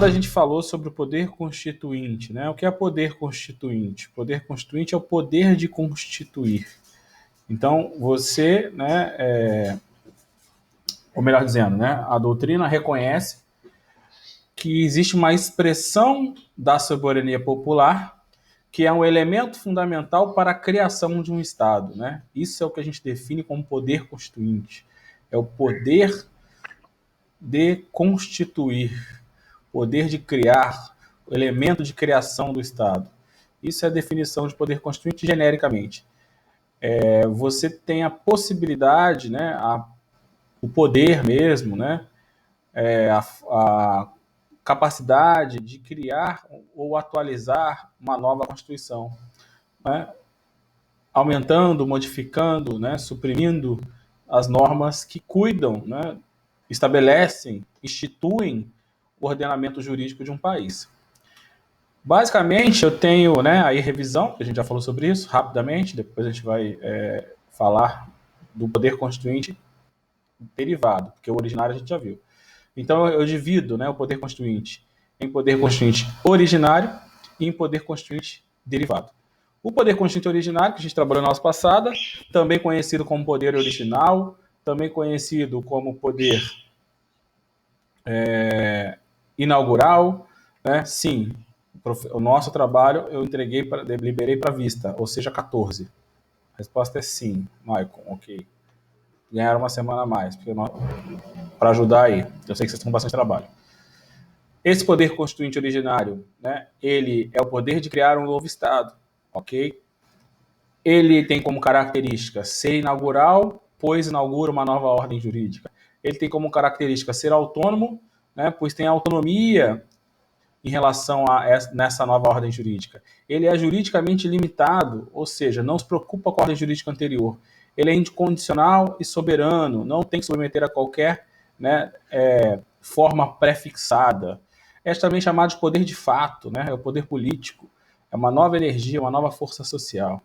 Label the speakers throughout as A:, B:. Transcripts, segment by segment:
A: a gente falou sobre o poder constituinte, né? O que é poder constituinte? Poder constituinte é o poder de constituir. Então, você, né, ou melhor dizendo, né, a doutrina reconhece que existe uma expressão da soberania popular que é um elemento fundamental para a criação de um Estado, né? Isso é o que a gente define como poder constituinte. É o poder de constituir, poder de criar, o elemento de criação do Estado. Isso é a definição de poder constituinte genericamente. Você tem a possibilidade, né, o poder mesmo, né, a capacidade de criar ou atualizar uma nova Constituição, né, aumentando, modificando, né, suprimindo as normas que cuidam, né, estabelecem, instituem o ordenamento jurídico de um país. Basicamente, eu tenho, né, aí revisão, que a gente já falou sobre isso rapidamente, depois a gente vai falar do poder constituinte derivado, porque o originário a gente já viu. Então, eu divido, né, o poder constituinte em poder constituinte originário e em poder constituinte derivado. O poder constituinte originário, que a gente trabalhou na aula passada, também conhecido como poder original, também conhecido como poder inaugural, né? Sim, o nosso trabalho eu liberei para vista, ou seja, 14. A resposta é sim, Maicon, ok. Ganharam uma semana a mais, para ajudar aí. Eu sei que vocês estão com bastante trabalho. Esse poder constituinte originário, né, ele é o poder de criar um novo Estado, ok? Ele tem como característica ser inaugural, pois inaugura uma nova ordem jurídica. Ele tem como característica ser autônomo, né, pois tem autonomia em relação nessa nova ordem jurídica. Ele é juridicamente limitado, ou seja, não se preocupa com a ordem jurídica anterior. Ele é incondicional e soberano, não tem que submeter a qualquer, né, forma prefixada. É também chamado de poder de fato, né, é o poder político. É uma nova energia, uma nova força social.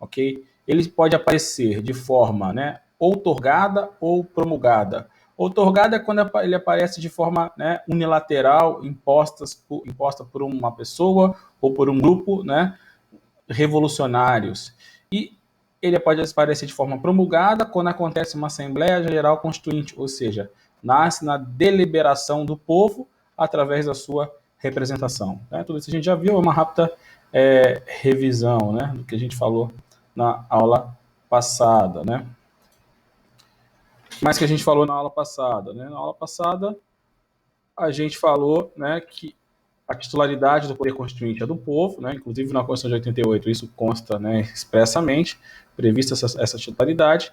A: Ok? Ele pode aparecer de forma, né, outorgada ou promulgada. Outorgada é quando ele aparece de forma, né, unilateral, imposta por uma pessoa ou por um grupo, né, revolucionários. E ele pode aparecer de forma promulgada quando acontece uma Assembleia Geral Constituinte, ou seja, nasce na deliberação do povo através da sua representação. Né? Tudo isso a gente já viu, é uma rápida revisão, né, do que a gente falou na aula passada, né? O que mais que a gente falou na aula passada, né? Na aula passada, a gente falou, né, que a titularidade do poder constituinte é do povo, né? Inclusive na Constituição de 88 isso consta, né, expressamente, prevista essa titularidade.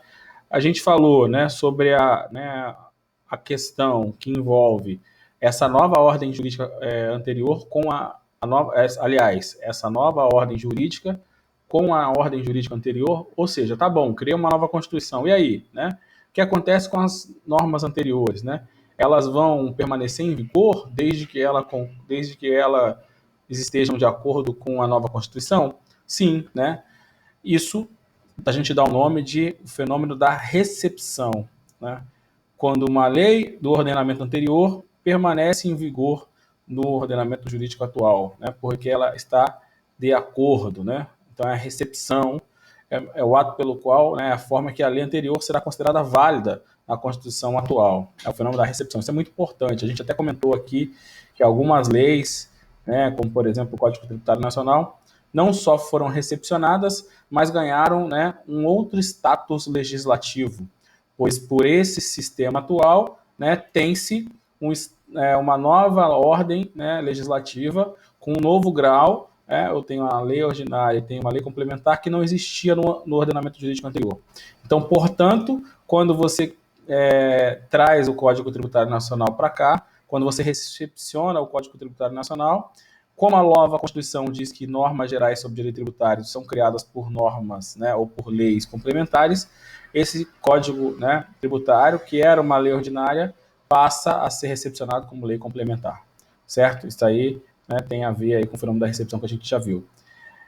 A: A gente falou, né, sobre a questão que envolve essa nova ordem jurídica anterior com a nova, aliás, essa nova ordem jurídica com a ordem jurídica anterior, ou seja, tá bom, cria uma nova Constituição, e aí, né? O que acontece com as normas anteriores, né? Elas vão permanecer em vigor desde que elas estejam de acordo com a nova Constituição? Sim, né? Isso a gente dá o nome de fenômeno da recepção, né? Quando uma lei do ordenamento anterior permanece em vigor no ordenamento jurídico atual, né? Porque ela está de acordo, né? Então, a recepção é o ato pelo qual, né, a forma que a lei anterior será considerada válida na Constituição atual. É o fenômeno da recepção. Isso é muito importante. A gente até comentou aqui que algumas leis, né, como, por exemplo, o Código Tributário Nacional, não só foram recepcionadas, mas ganharam, né, um outro status legislativo, pois por esse sistema atual, né, tem-se uma nova ordem, né, legislativa com um novo grau. Eu tenho uma lei ordinária e tenho uma lei complementar que não existia no ordenamento jurídico anterior. Então, portanto, quando você traz o Código Tributário Nacional para cá, quando você recepciona o Código Tributário Nacional, como a nova Constituição diz que normas gerais sobre direito tributário são criadas por normas, né, ou por leis complementares, esse Código, né, tributário, que era uma lei ordinária, passa a ser recepcionado como lei complementar. Certo? Isso aí, né, tem a ver aí com o fenômeno da recepção que a gente já viu.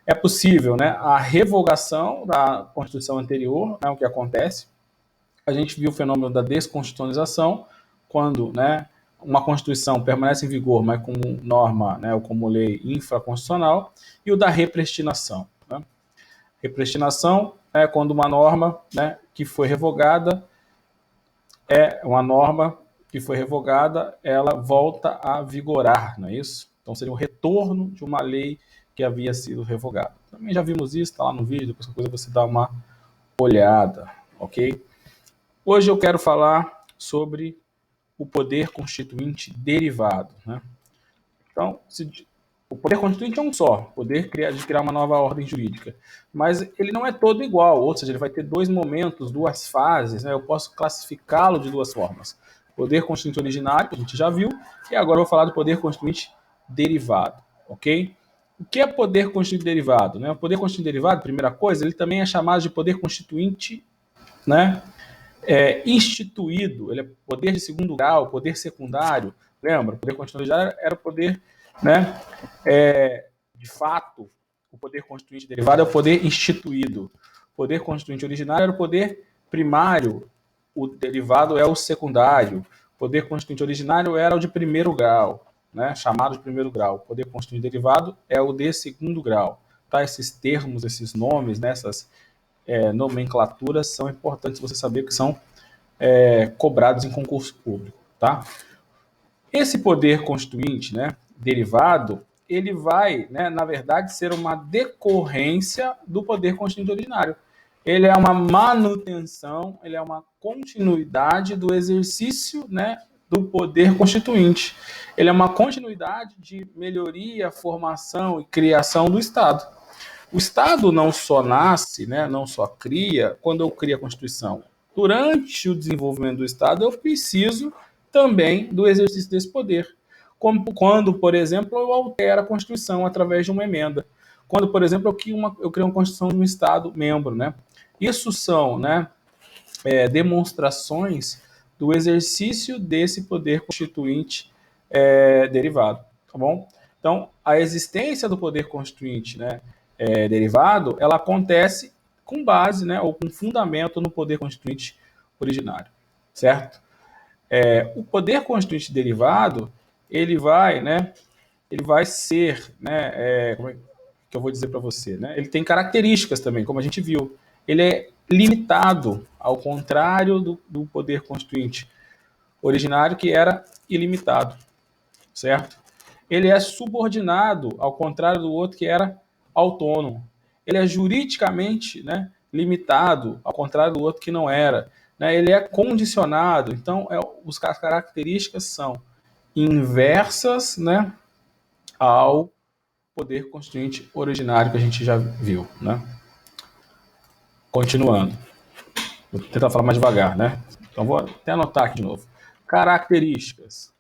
A: É possível, né, a revogação da Constituição anterior, né, o que acontece. A gente viu o fenômeno da desconstitucionalização, quando, né, uma Constituição permanece em vigor, mas como norma, né, ou como lei infraconstitucional, e o da repristinação. Né? Repristinação é quando uma norma, né, que foi revogada, ela volta a vigorar, não é isso? Então seria o retorno de uma lei que havia sido revogada. Também já vimos isso, está lá no vídeo, depois qualquer coisa você dá uma olhada, ok? Hoje eu quero falar sobre o poder constituinte derivado, né? Então, o poder constituinte é um só, poder de criar uma nova ordem jurídica, mas ele não é todo igual, ou seja, ele vai ter dois momentos, duas fases, né? Eu posso classificá-lo de duas formas. Poder constituinte originário, que a gente já viu, e agora eu vou falar do poder constituinte derivado, ok? O que é poder constituinte derivado? Né? O poder constituinte derivado, primeira coisa, ele também é chamado de poder constituinte, né? Instituído, ele é poder de segundo grau, poder secundário, lembra? O poder constituinte era o poder, né? De fato, o poder constituinte derivado é o poder instituído. O poder constituinte originário era o poder primário, o derivado é o secundário. O poder constituinte originário era o de primeiro grau, né? Chamado de primeiro grau. O poder constituinte derivado é o de segundo grau. Tá? Esses termos, esses nomes, né? Essas nomenclaturas são importantes você saber que são cobrados em concurso público, tá? Esse poder constituinte, né, derivado, ele vai, né, na verdade, ser uma decorrência do poder constituinte originário. Ele é uma manutenção, ele é uma continuidade do exercício, né, do poder constituinte. Ele é uma continuidade de melhoria, formação e criação do Estado. O Estado não só nasce, né, não só cria, quando eu crio a Constituição. Durante o desenvolvimento do Estado, eu preciso também do exercício desse poder. Como quando, por exemplo, eu altero a Constituição através de uma emenda. Quando, por exemplo, eu crio uma Constituição de um Estado membro. Né? Isso são, né, demonstrações do exercício desse poder constituinte derivado. Tá bom? Então, a existência do poder constituinte, né, derivado, ela acontece com base, né, ou com fundamento no poder constituinte originário, certo? O poder constituinte derivado, ele vai ser, né, como é que eu vou dizer para você, né? Ele tem características também, como a gente viu. Ele é limitado, ao contrário do poder constituinte originário, que era ilimitado, certo? Ele é subordinado, ao contrário do outro, que era autônomo. Ele é juridicamente, né, limitado, ao contrário do outro que não era. Né? Ele é condicionado. Então, as características são inversas, né, ao poder constituinte originário que a gente já viu. Né? Continuando. Vou tentar falar mais devagar. Né? Então, vou até anotar aqui de novo. Características.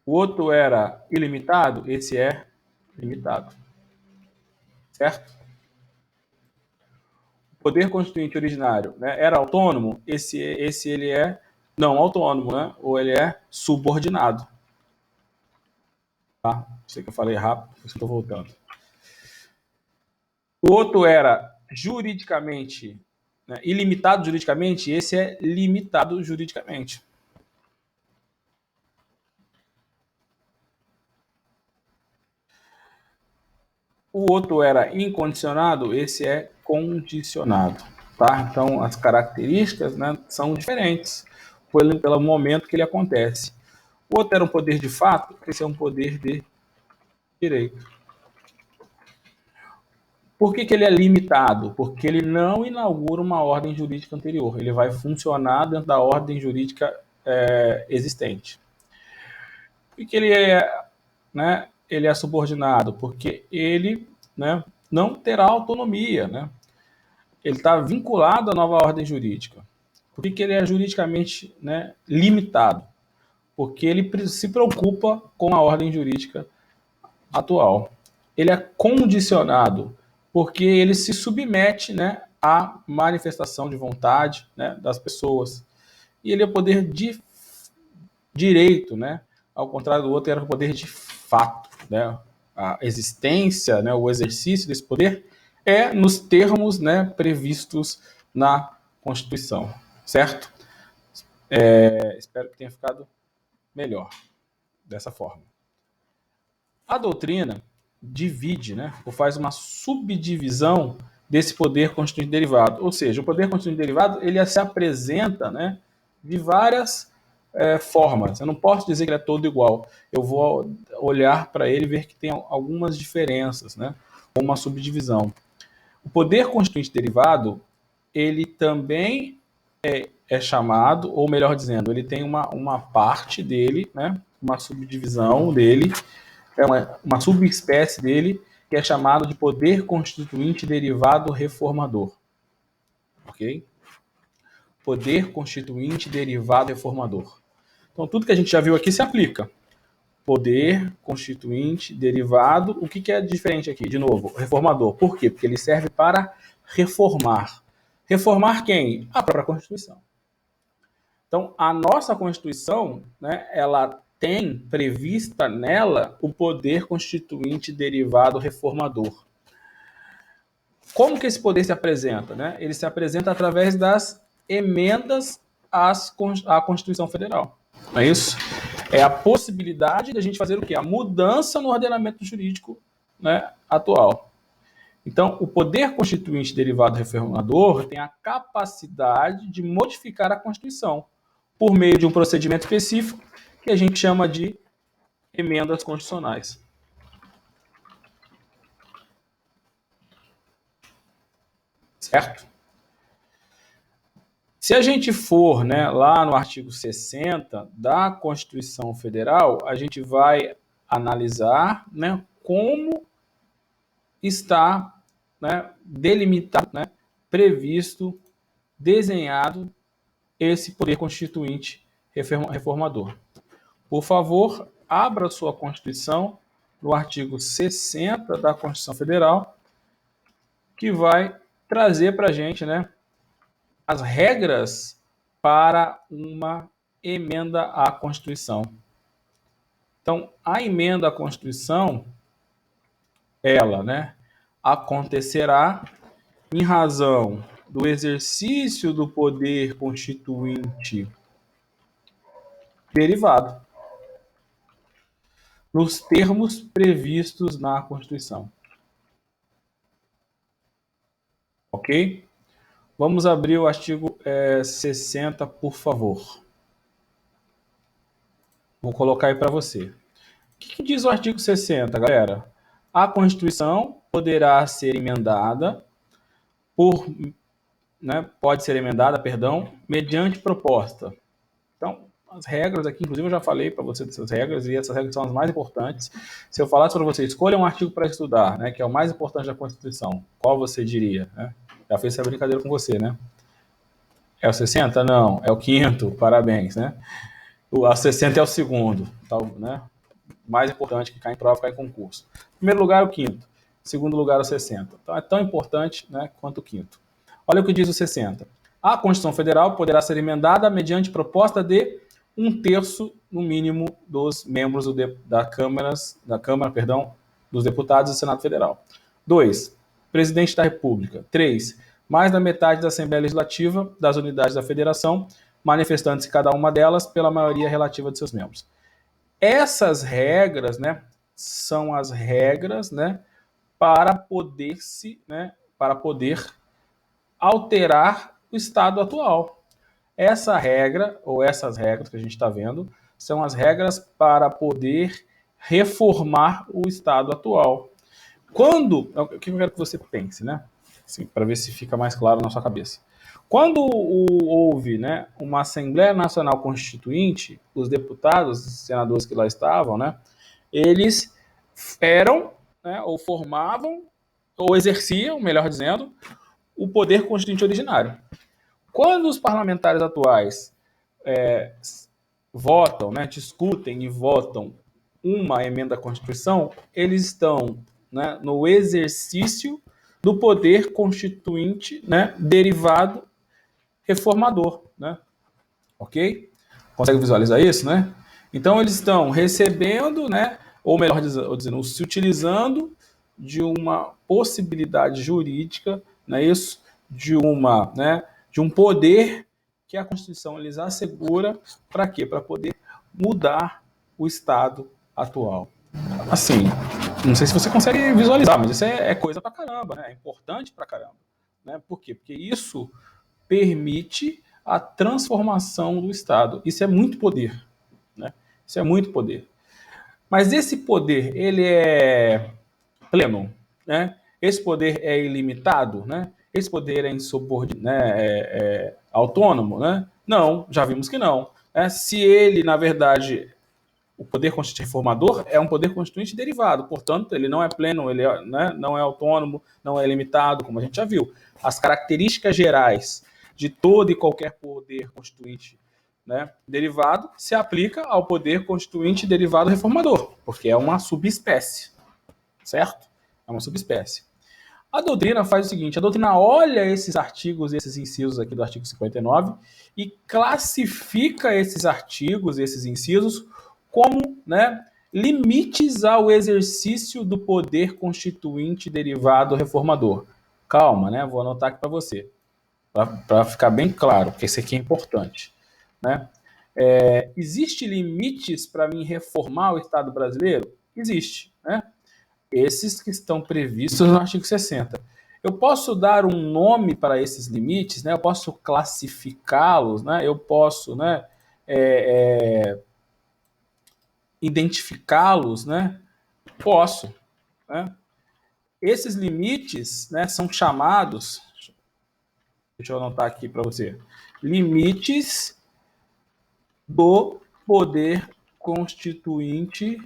A: O outro era ilimitado, esse é limitado. Certo? O poder constituinte originário, né, era autônomo, esse ele é não autônomo, né? Ou ele é subordinado. Tá? Sei que eu falei rápido, por isso que eu estou voltando. O outro era juridicamente, né, ilimitado juridicamente, esse é limitado juridicamente. O outro era incondicionado, esse é condicionado. Tá? Então, as características, né, são diferentes pelo momento que ele acontece. O outro era um poder de fato, esse é um poder de direito. Por que ele é limitado? Porque ele não inaugura uma ordem jurídica anterior. Ele vai funcionar dentro da ordem jurídica existente. Por que ele é subordinado? Porque ele, né, não terá autonomia. Né? Ele está vinculado à nova ordem jurídica. Por que ele é juridicamente, né, limitado? Porque ele se preocupa com a ordem jurídica atual. Ele é condicionado porque ele se submete, né, à manifestação de vontade, né, das pessoas. E ele é poder de direito, né, ao contrário do outro, era o poder de fato. Né? A existência, né, o exercício desse poder é nos termos, né, previstos na Constituição. certo? Espero que tenha ficado melhor dessa forma. A doutrina divide, né, ou faz uma subdivisão desse poder constituinte derivado. Ou seja, o poder constituinte derivado ele se apresenta, né, de várias formas. Eu não posso dizer que ele é todo igual. Eu vou olhar para ele e ver que tem algumas diferenças, né, ou uma subdivisão. O poder constituinte derivado, ele também é chamado, ou melhor dizendo, ele tem uma parte dele, né, uma subdivisão dele, uma subespécie dele, que é chamado de poder constituinte derivado reformador. Ok? Poder constituinte derivado reformador. Então, tudo que a gente já viu aqui se aplica. Poder constituinte derivado. O que é diferente aqui? De novo, reformador. Por quê? Porque ele serve para reformar. Reformar quem? A própria Constituição. Então, a nossa Constituição, né, ela tem prevista nela o poder constituinte derivado reformador. Como que esse poder se apresenta? Né? Ele se apresenta através das emendas à Constituição Federal. Não é isso? É a possibilidade de a gente fazer o quê? A mudança no ordenamento jurídico, né, atual. Então, o poder constituinte derivado reformador tem a capacidade de modificar a Constituição por meio de um procedimento específico que a gente chama de emendas constitucionais. Certo? Se a gente for, né, lá no artigo 60 da Constituição Federal, a gente vai analisar, né, como está, né, delimitado, né, previsto, desenhado esse poder constituinte reformador. Por favor, abra sua Constituição no artigo 60 da Constituição Federal, que vai trazer para a gente, né, as regras para uma emenda à Constituição. Então, a emenda à Constituição, ela, né, acontecerá em razão do exercício do poder constituinte derivado, nos termos previstos na Constituição. Ok? Vamos abrir o artigo 60, por favor. Vou colocar aí para você. O que diz o artigo 60, galera? A Constituição poderá ser emendada pode ser emendada, mediante proposta. Então, as regras aqui, inclusive eu já falei para você dessas regras, e essas regras são as mais importantes. Se eu falasse para você, escolha um artigo para estudar, né, que é o mais importante da Constituição, qual você diria? Né? Já fiz essa brincadeira com você, né? É o 60? Não, é o 5º, parabéns, né? O 60 é o 2º, tá, né? Mais importante que cai em prova, cai em concurso. Em primeiro lugar, o 5º. Em segundo lugar, o 60. Então, é tão importante, né, quanto o 5º. Olha o que diz o 60. A Constituição Federal poderá ser emendada mediante proposta de 1/3, no mínimo, dos membros da Câmara, dos deputados do Senado Federal. 2. Presidente da República. 3. Mais da metade da Assembleia Legislativa das unidades da Federação, manifestando-se cada uma delas pela maioria relativa de seus membros. Essas regras, né, são as regras, né, para poder alterar o estado atual. Essa regra, ou essas regras que a gente está vendo, são as regras para poder reformar o estado atual. O que eu quero que você pense, né? Assim, para ver se fica mais claro na sua cabeça. Quando houve, né, uma Assembleia Nacional Constituinte, os deputados, os senadores que lá estavam, né, eles eram, né, ou formavam, ou exerciam, melhor dizendo, o poder constituinte originário. Quando os parlamentares atuais votam, né, discutem e votam uma emenda à Constituição, eles estão, né, no exercício do poder constituinte, né, derivado reformador, né? Ok? Consegue visualizar isso, né? Então eles estão recebendo, né, ou melhor dizendo, se utilizando de uma possibilidade jurídica, não é isso? De um poder que a Constituição lhes assegura para quê? Para poder mudar o estado atual. Assim, não sei se você consegue visualizar, mas isso é coisa pra caramba, né? É importante pra caramba. Né? Por quê? Porque isso permite a transformação do Estado. Isso é muito poder. Né? Isso é muito poder. Mas esse poder, ele é pleno? Né? Esse poder é ilimitado? Né? Esse poder é insubordinado, né? É autônomo? Né? Não, já vimos que não. Né? Se ele, na verdade, o poder constituinte reformador é um poder constituinte derivado, portanto, ele não é pleno, ele né, não é autônomo, não é limitado, como a gente já viu. As características gerais de todo e qualquer poder constituinte, né, derivado se aplica ao poder constituinte derivado reformador, porque é uma subespécie, certo? É uma subespécie. A doutrina faz o seguinte, a doutrina olha esses artigos, esses incisos aqui do artigo 59 e classifica esses artigos, esses incisos, como, né, limites ao exercício do poder constituinte derivado reformador. Calma, né? Vou anotar aqui para você, para ficar bem claro, porque isso aqui é importante. Né? Existe limites para mim reformar o Estado brasileiro? Existe. Né? Esses que estão previstos no artigo 60. Eu posso dar um nome para esses limites, né? Eu posso classificá-los, né? Eu posso, né, identificá-los, né? Posso. Né? Esses limites, né, são chamados, deixa eu anotar aqui para você, limites do poder constituinte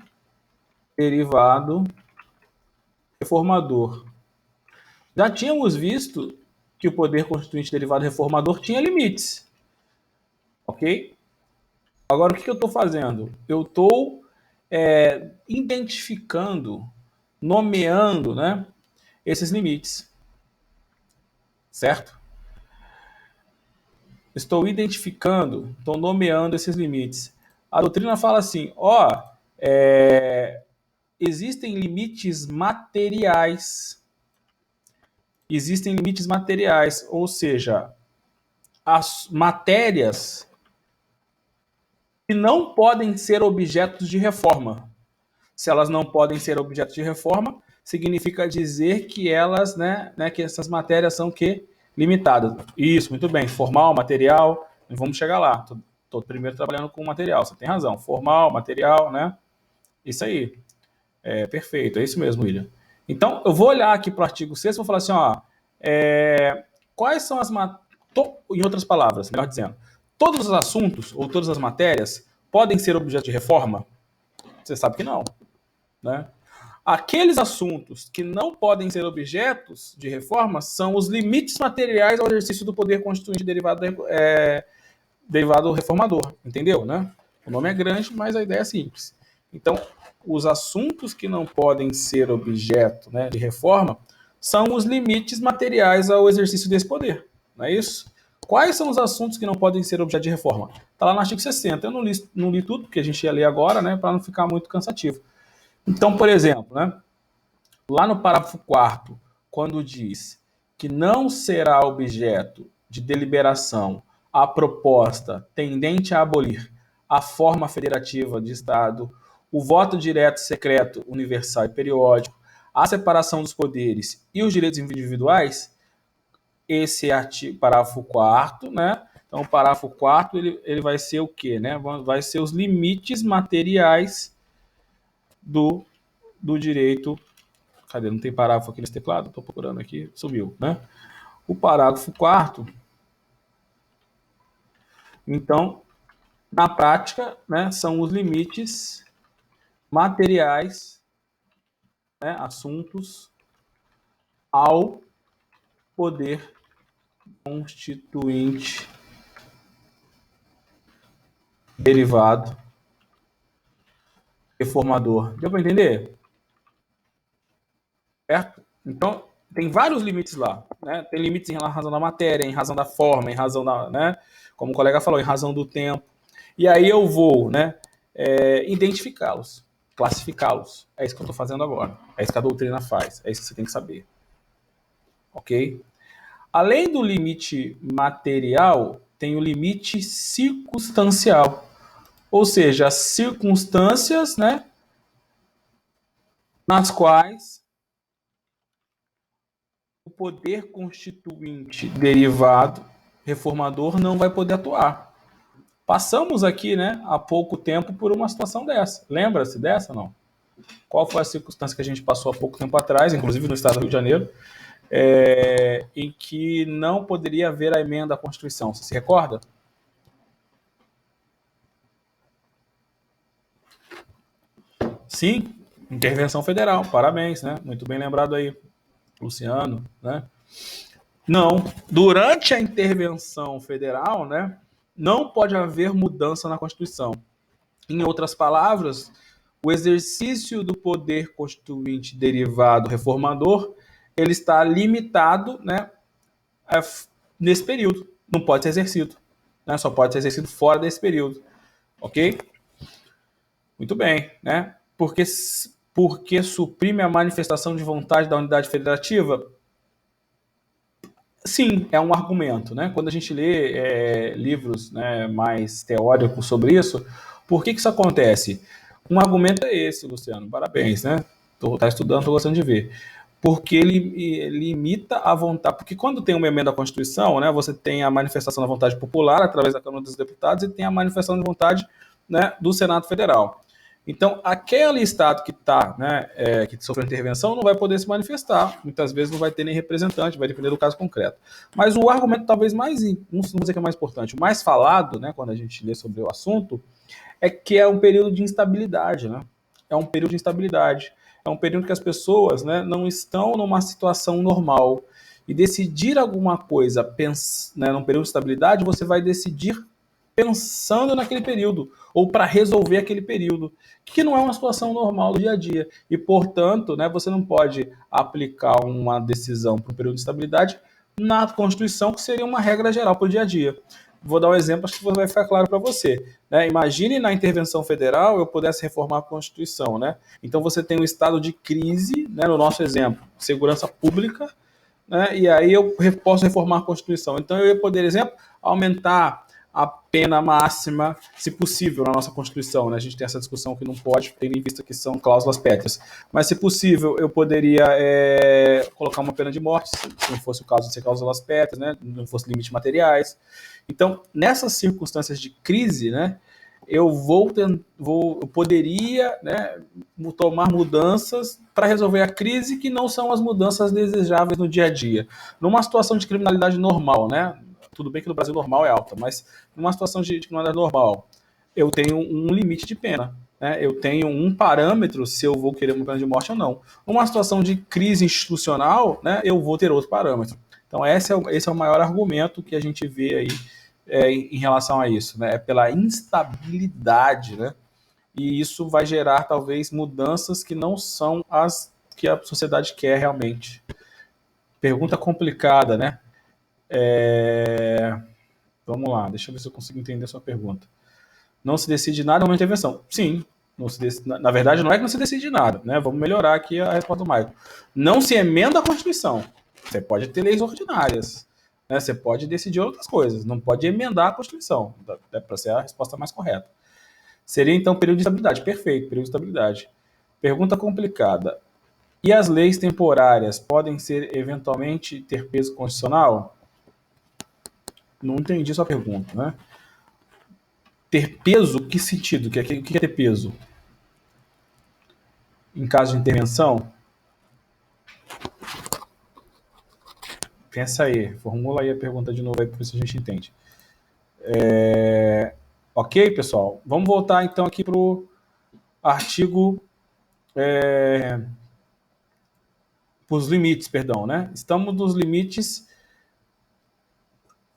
A: derivado reformador. Já tínhamos visto que o poder constituinte derivado reformador tinha limites. Ok? Agora, o que eu estou fazendo? Eu estou identificando, nomeando, né, esses limites. Certo? Estou identificando, estou nomeando esses limites. A doutrina fala assim, existem limites materiais. Existem limites materiais, ou seja, as matérias que não podem ser objetos de reforma. Se elas não podem ser objetos de reforma, significa dizer que elas, né, que essas matérias são que limitadas. Isso, muito bem. Formal, material, vamos chegar lá. Estou primeiro trabalhando com material, você tem razão. Formal, material, né? Isso aí. Perfeito, é isso mesmo, William. Então, eu vou olhar aqui para o artigo 6 e vou falar assim, quais são as em outras palavras, melhor dizendo, todos os assuntos ou todas as matérias podem ser objeto de reforma? Você sabe que não, né? Aqueles assuntos que não podem ser objetos de reforma são os limites materiais ao exercício do poder constituinte derivado reformador, entendeu, né? O nome é grande, mas a ideia é simples. Então, os assuntos que não podem ser objeto, né, de reforma são os limites materiais ao exercício desse poder, não é isso? Quais são os assuntos que não podem ser objeto de reforma? Está lá no artigo 60. Eu não li tudo, porque a gente ia ler agora, né, para não ficar muito cansativo. Então, por exemplo, né, lá no parágrafo 4º, quando diz que não será objeto de deliberação a proposta tendente a abolir a forma federativa de Estado, o voto direto, secreto, universal e periódico, a separação dos poderes e os direitos individuais, esse artigo, parágrafo 4º, né? Então, o parágrafo 4º, ele vai ser o quê? Né? Vai ser os limites materiais do direito. Cadê? Não tem parágrafo aqui nesse teclado? Estou procurando aqui, sumiu, né? O parágrafo 4º, então, na prática, né, são os limites materiais, né, assuntos ao poder constituinte derivado reformador. Deu para entender? Certo? Então, tem vários limites lá. Né? Tem limites em razão da matéria, em razão da forma, em razão da, né, como o colega falou, em razão do tempo. E aí eu vou, né, identificá-los, classificá-los. É isso que eu estou fazendo agora. É isso que a doutrina faz. É isso que você tem que saber. Ok? Além do limite material, tem o limite circunstancial, ou seja, as circunstâncias, né, nas quais o poder constituinte derivado reformador não vai poder atuar. Passamos aqui, né, há pouco tempo por uma situação dessa. Lembra-se dessa, não? Qual foi a circunstância que a gente passou há pouco tempo atrás, inclusive no estado do Rio de Janeiro, em que não poderia haver a emenda à Constituição? Você se recorda? Sim, intervenção federal. Parabéns, né? Muito bem lembrado aí, Luciano, né? Não, durante a intervenção federal, né, não pode haver mudança na Constituição. Em outras palavras, o exercício do poder constituinte derivado reformador, ele está limitado, né, nesse período. Não pode ser exercido. Né? Só pode ser exercido fora desse período. Ok? Muito bem. Né? Porque suprime a manifestação de vontade da unidade federativa? Sim, é um argumento. Né? Quando a gente lê livros, né, mais teóricos sobre isso, por que isso acontece? Um argumento é esse, Luciano. Parabéns, né? Tá estudando, estou gostando de ver. Porque ele limita a vontade. Porque quando tem uma emenda à Constituição, né, você tem a manifestação da vontade popular através da Câmara dos Deputados e tem a manifestação de vontade, né, do Senado Federal. Então, aquele Estado que está, né, que sofreu intervenção não vai poder se manifestar. Muitas vezes não vai ter nem representante, vai depender do caso concreto. Mas o argumento talvez mais, não vou dizer que é mais importante, o mais falado, né, quando a gente lê sobre o assunto, é que é um período de instabilidade, né? É um período de instabilidade. É um período que as pessoas, né, não estão numa situação normal. E decidir alguma coisa né, num período de estabilidade, você vai decidir pensando naquele período, ou para resolver aquele período, que não é uma situação normal do dia a dia. E, portanto, né, você não pode aplicar uma decisão para o período de estabilidade na Constituição, que seria uma regra geral para o dia a dia. Vou dar um exemplo, acho que vai ficar claro para você. Né? Imagine na intervenção federal eu pudesse reformar a Constituição. Né? Então você tem um estado de crise, né, no nosso exemplo, segurança pública, né? E aí eu posso reformar a Constituição. Então eu ia poder, exemplo, aumentar a pena máxima, se possível, na nossa Constituição. Né? A gente tem essa discussão que não pode, tendo em vista que são cláusulas pétreas. Mas, se possível, eu poderia colocar uma pena de morte, se não fosse o caso de ser cláusulas pétreas, né? Não fosse limites materiais. Então, nessas circunstâncias de crise, né, eu poderia, né, tomar mudanças para resolver a crise que não são as mudanças desejáveis no dia a dia. Numa situação de criminalidade normal, né? Tudo bem que no Brasil normal é alta, mas numa situação de criminalidade normal, eu tenho um limite de pena. Né? Eu tenho um parâmetro se eu vou querer uma pena de morte ou não. Numa situação de crise institucional, né, eu vou ter outro parâmetro. Então, esse é o maior argumento que a gente vê aí em relação a isso. Né? É pela instabilidade, né? E isso vai gerar, talvez, mudanças que não são as que a sociedade quer realmente. Pergunta complicada, né? Vamos lá, deixa eu ver se eu consigo entender a sua pergunta. Não se decide nada, é uma intervenção. Sim, não se na verdade, não é que não se decide nada, né? Vamos melhorar aqui a resposta do Michael. Não se emenda a Constituição. Você pode ter leis ordinárias, né? Você pode decidir outras coisas, não pode emendar a Constituição, para ser a resposta mais correta. Seria, então, período de estabilidade. Perfeito, período de estabilidade. Pergunta complicada. E as leis temporárias podem ser, eventualmente, ter peso constitucional? Não entendi sua pergunta, né? Ter peso? Que sentido? O que é ter peso? Em caso de intervenção? Pensa aí, formula aí a pergunta de novo aí para ver se a gente entende. Ok, pessoal? Vamos voltar então aqui para o artigo. Para os limites, perdão, né? Estamos nos limites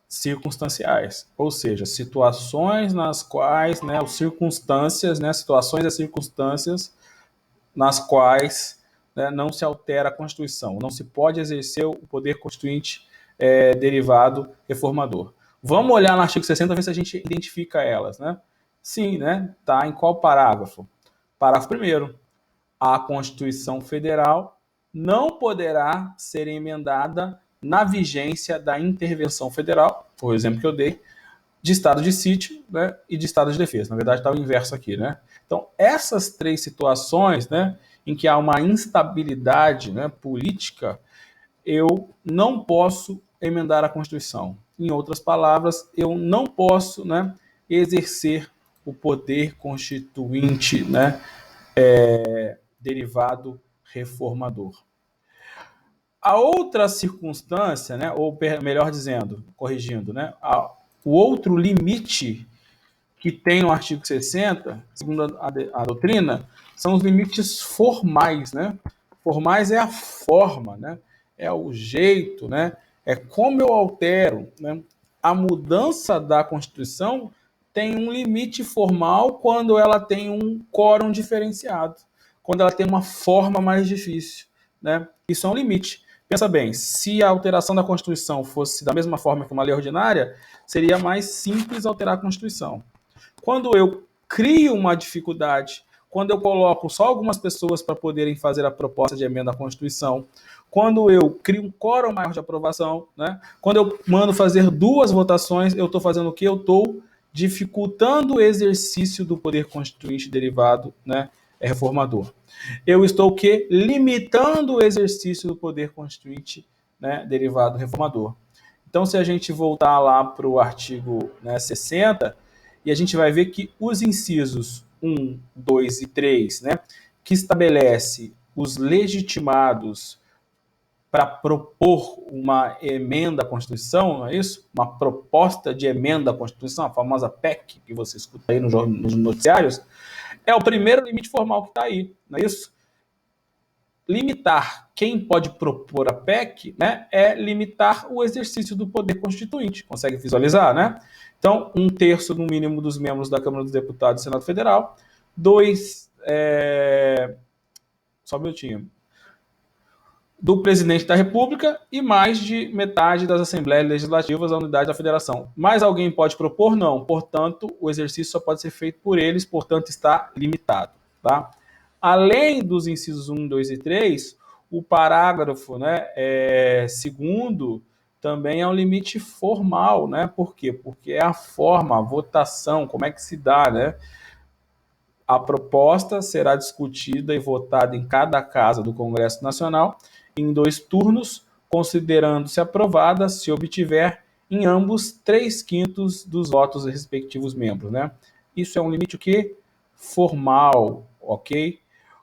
A: circunstanciais, ou seja, situações nas quais, né, ou circunstâncias, né, situações e circunstâncias nas quais, né, não se altera a Constituição, não se pode exercer o poder constituinte derivado reformador. Vamos olhar no artigo 60 ver se a gente identifica elas, né? Sim, né? Tá em qual parágrafo? Parágrafo 1º. A Constituição Federal não poderá ser emendada na vigência da intervenção federal, foi o exemplo que eu dei, de estado de sítio, né, e de estado de defesa. Na verdade, está o inverso aqui, né? Então, essas três situações, né, em que há uma instabilidade, né, política, eu não posso emendar a Constituição. Em outras palavras, eu não posso, né, exercer o poder constituinte, né, derivado reformador. A outra circunstância, né, ou melhor dizendo, corrigindo, né, o outro limite que tem no artigo 60, segundo a doutrina, são os limites formais, né? Formais é a forma, né? É o jeito, né? É como eu altero, né? A mudança da Constituição tem um limite formal quando ela tem um quórum diferenciado, quando ela tem uma forma mais difícil, né? Isso é um limite. Pensa bem, se a alteração da Constituição fosse da mesma forma que uma lei ordinária, seria mais simples alterar a Constituição. Quando eu crio uma dificuldade, quando eu coloco só algumas pessoas para poderem fazer a proposta de emenda à Constituição, quando eu crio um quórum maior de aprovação, né? Quando eu mando fazer duas votações, eu estou fazendo o quê? Eu estou dificultando o exercício do poder constituinte derivado, né, reformador. Eu estou o quê? Limitando o exercício do poder constituinte, né, derivado reformador. Então, se a gente voltar lá para o artigo, né, 60, e a gente vai ver que os incisos 1, 2 e 3, né, que estabelece os legitimados para propor uma emenda à Constituição, não é isso? Uma proposta de emenda à Constituição, a famosa PEC, que você escuta aí nos noticiários, é o primeiro limite formal que está aí, não é isso? Limitar quem pode propor a PEC, né, é limitar o exercício do poder constituinte. Consegue visualizar, né? Então, 1/3 no mínimo dos membros da Câmara dos Deputados do Senado Federal, só um minutinho, do presidente da República e mais de metade das Assembleias Legislativas da Unidade da Federação. Mais alguém pode propor? Não. Portanto, o exercício só pode ser feito por eles, portanto, está limitado. Tá? Além dos incisos 1, 2 e 3, o parágrafo, né, segundo também é um limite formal, né? Por quê? Porque é a forma, a votação, como é que se dá, né? A proposta será discutida e votada em cada casa do Congresso Nacional em 2 turnos, considerando-se aprovada se obtiver em ambos 3/5 dos votos dos respectivos membros, né? Isso é um limite o quê? Formal, ok?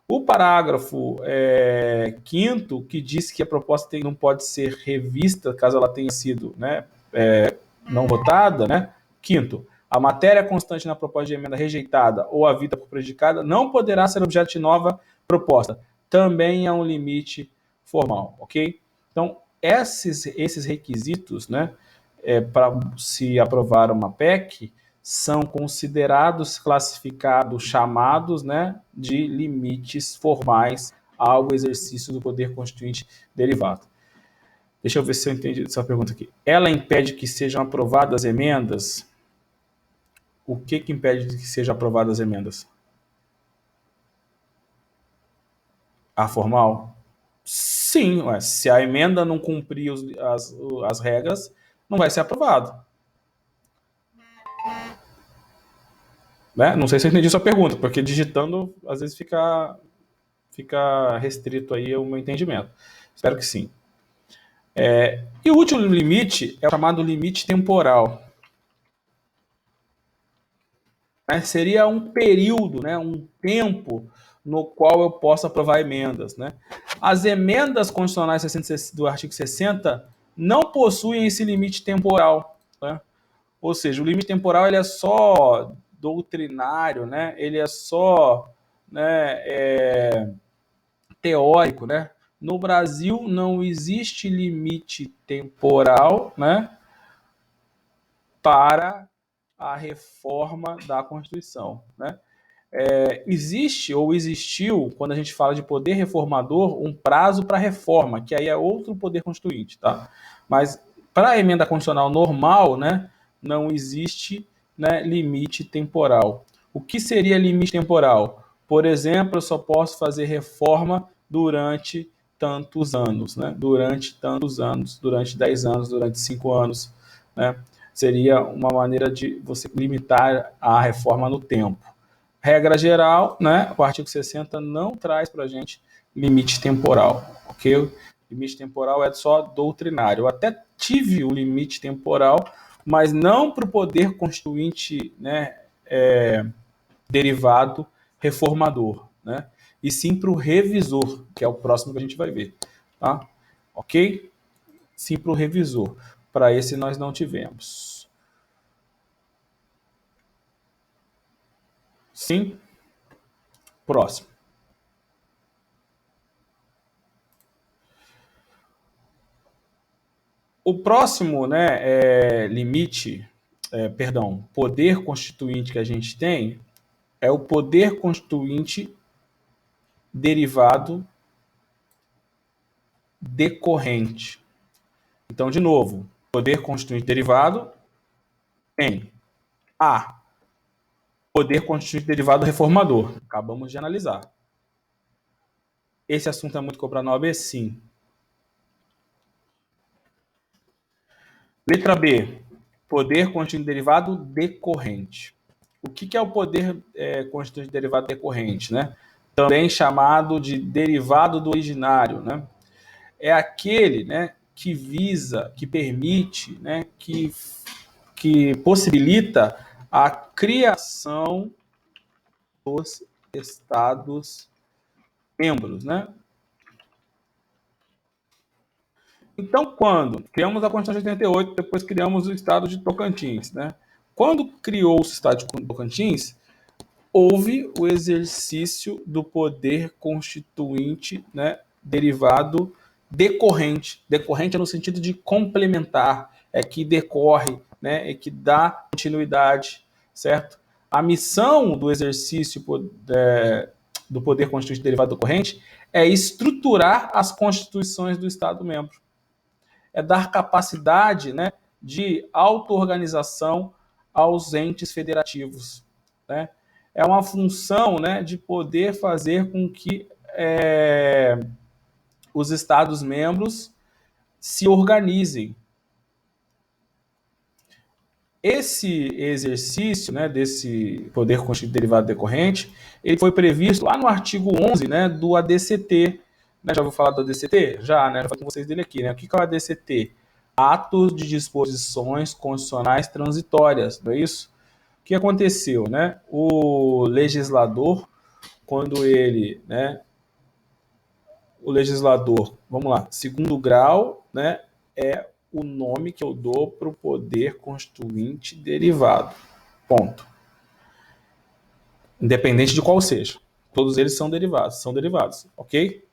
A: O parágrafo 5º, que diz que a proposta não pode ser revista caso ela tenha sido, né, não votada, né? 5º, a matéria constante na proposta de emenda rejeitada ou havida por prejudicada não poderá ser objeto de nova proposta. Também é um limite formal, ok? Então, esses requisitos, né, para se aprovar uma PEC, são considerados, classificados, chamados, né, de limites formais ao exercício do poder constituinte derivado. Deixa eu ver se eu entendi essa pergunta aqui. Ela impede que sejam aprovadas emendas? O que impede que sejam aprovadas emendas? A formal? Sim, se a emenda não cumprir as regras, não vai ser aprovado. Né? Não sei se eu entendi sua pergunta, porque digitando, às vezes fica restrito aí o meu entendimento. Espero que sim. E o último limite é o chamado limite temporal. Seria um período, né, um tempo no qual eu posso aprovar emendas. Né? As emendas constitucionais do artigo 60 não possuem esse limite temporal. Né? Ou seja, o limite temporal ele é só doutrinário, né? Ele é só, né, teórico. Né? No Brasil não existe limite temporal, né, para a reforma da Constituição. Né? Existe ou existiu, quando a gente fala de poder reformador, um prazo para reforma, que aí é outro poder constituinte. Tá? Mas para a emenda constitucional normal, né, não existe, né, limite temporal. O que seria limite temporal? Por exemplo, eu só posso fazer reforma durante tantos anos, né? Durante tantos anos, durante 10 anos, durante 5 anos. Né? Seria uma maneira de você limitar a reforma no tempo. Regra geral, né, o artigo 60 não traz para a gente limite temporal, ok? O limite temporal é só doutrinário. Eu até tive o limite temporal, mas não para o poder constituinte, né, derivado reformador, né? E sim para o revisor, que é o próximo que a gente vai ver, tá? Ok? Sim para o revisor. Para esse nós não tivemos. Sim? Próximo. O próximo, né, poder constituinte que a gente tem é o poder constituinte derivado decorrente. Então, de novo, poder constituinte derivado em A. Poder constituinte derivado reformador. Acabamos de analisar. Esse assunto é muito cobrado na OAB? Sim. Letra B. Poder constituinte derivado decorrente. O que é o poder constituinte derivado decorrente, né? Também chamado de derivado do originário, né? É aquele, né, que visa, que permite, né, que possibilita a criação dos Estados membros, né? Então, quando criamos a Constituição de 88, depois criamos o Estado de Tocantins, né? Quando criou-se o Estado de Tocantins, houve o exercício do poder constituinte, né, derivado decorrente. Decorrente é no sentido de complementar, é que decorre, né, é que dá continuidade, certo? A missão do exercício do poder constituinte derivado decorrente é estruturar as constituições do Estado-membro. É dar capacidade, né, de auto-organização aos entes federativos, né? É uma função, né, de poder fazer com que os Estados-membros se organizem. Esse exercício, né, desse poder constituinte derivado decorrente, ele foi previsto lá no artigo 11, né, do ADCT. Né, já ouviu falar do ADCT? Já, né? Já falei com vocês dele aqui. Né? O que é o ADCT? Atos de disposições constitucionais transitórias, não é isso? O que aconteceu? Né? O legislador, quando ele, né, vamos lá, segundo grau, né, é o nome que eu dou para o poder constituinte derivado. Ponto. Independente de qual seja. Todos eles são derivados, ok?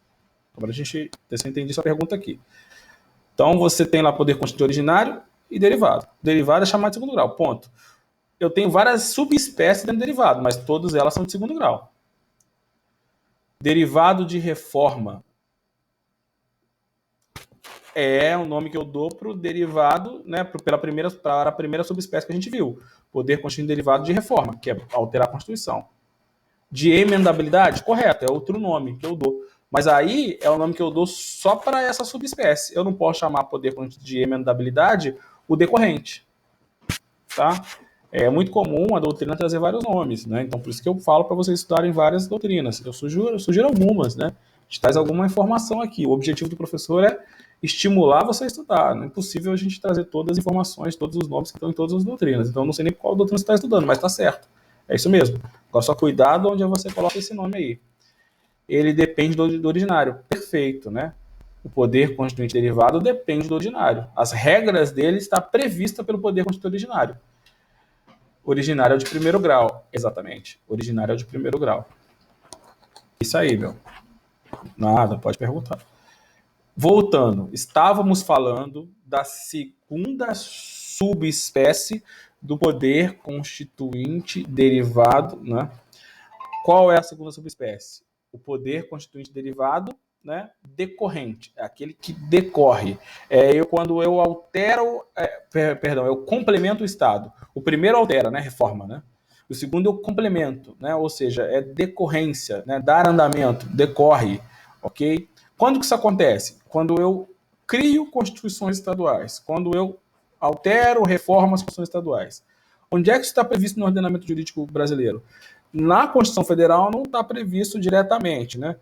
A: Agora a gente, deixa eu entender sua pergunta aqui. Então você tem lá poder constituinte originário e derivado. Derivado é chamado de segundo grau, ponto. Eu tenho várias subespécies dentro do derivado, mas todas elas são de segundo grau. Derivado de reforma é o nome que eu dou para o derivado, né, para a primeira subespécie que a gente viu. Poder constituinte derivado de reforma, que é alterar a Constituição. De emendabilidade, correto, é outro nome que eu dou. Mas aí é o nome que eu dou só para essa subespécie. Eu não posso chamar poder constituinte de emendabilidade o decorrente. Tá? É muito comum a doutrina trazer vários nomes, né? Então, por isso que eu falo para vocês estudarem várias doutrinas. Eu sugiro algumas, né? A gente traz alguma informação aqui. O objetivo do professor é estimular você a estudar. Não é possível a gente trazer todas as informações, todos os nomes que estão em todas as doutrinas. Então, eu não sei nem qual doutrina você está estudando, mas está certo. É isso mesmo. Agora, só cuidado onde você coloca esse nome aí. Ele depende do originário. Perfeito, né? O poder constituinte derivado depende do originário. As regras dele estão previstas pelo poder constituinte originário. Originário é o de primeiro grau. Exatamente. Originário é o de primeiro grau. Isso aí, meu. Nada, pode perguntar. Voltando, estávamos falando da segunda subespécie do poder constituinte derivado, né? Qual é a segunda subespécie? O poder constituinte derivado, né, decorrente, é aquele que decorre. Quando eu altero, eu complemento o Estado. O primeiro altera, né, reforma, né? O segundo eu complemento, né, ou seja, é decorrência, né, dar andamento, decorre, ok? Quando que isso acontece? Quando eu crio constituições estaduais, quando eu altero, reforma as constituições estaduais. Onde é que isso está previsto no ordenamento jurídico brasileiro? Na Constituição Federal não está previsto diretamente, né?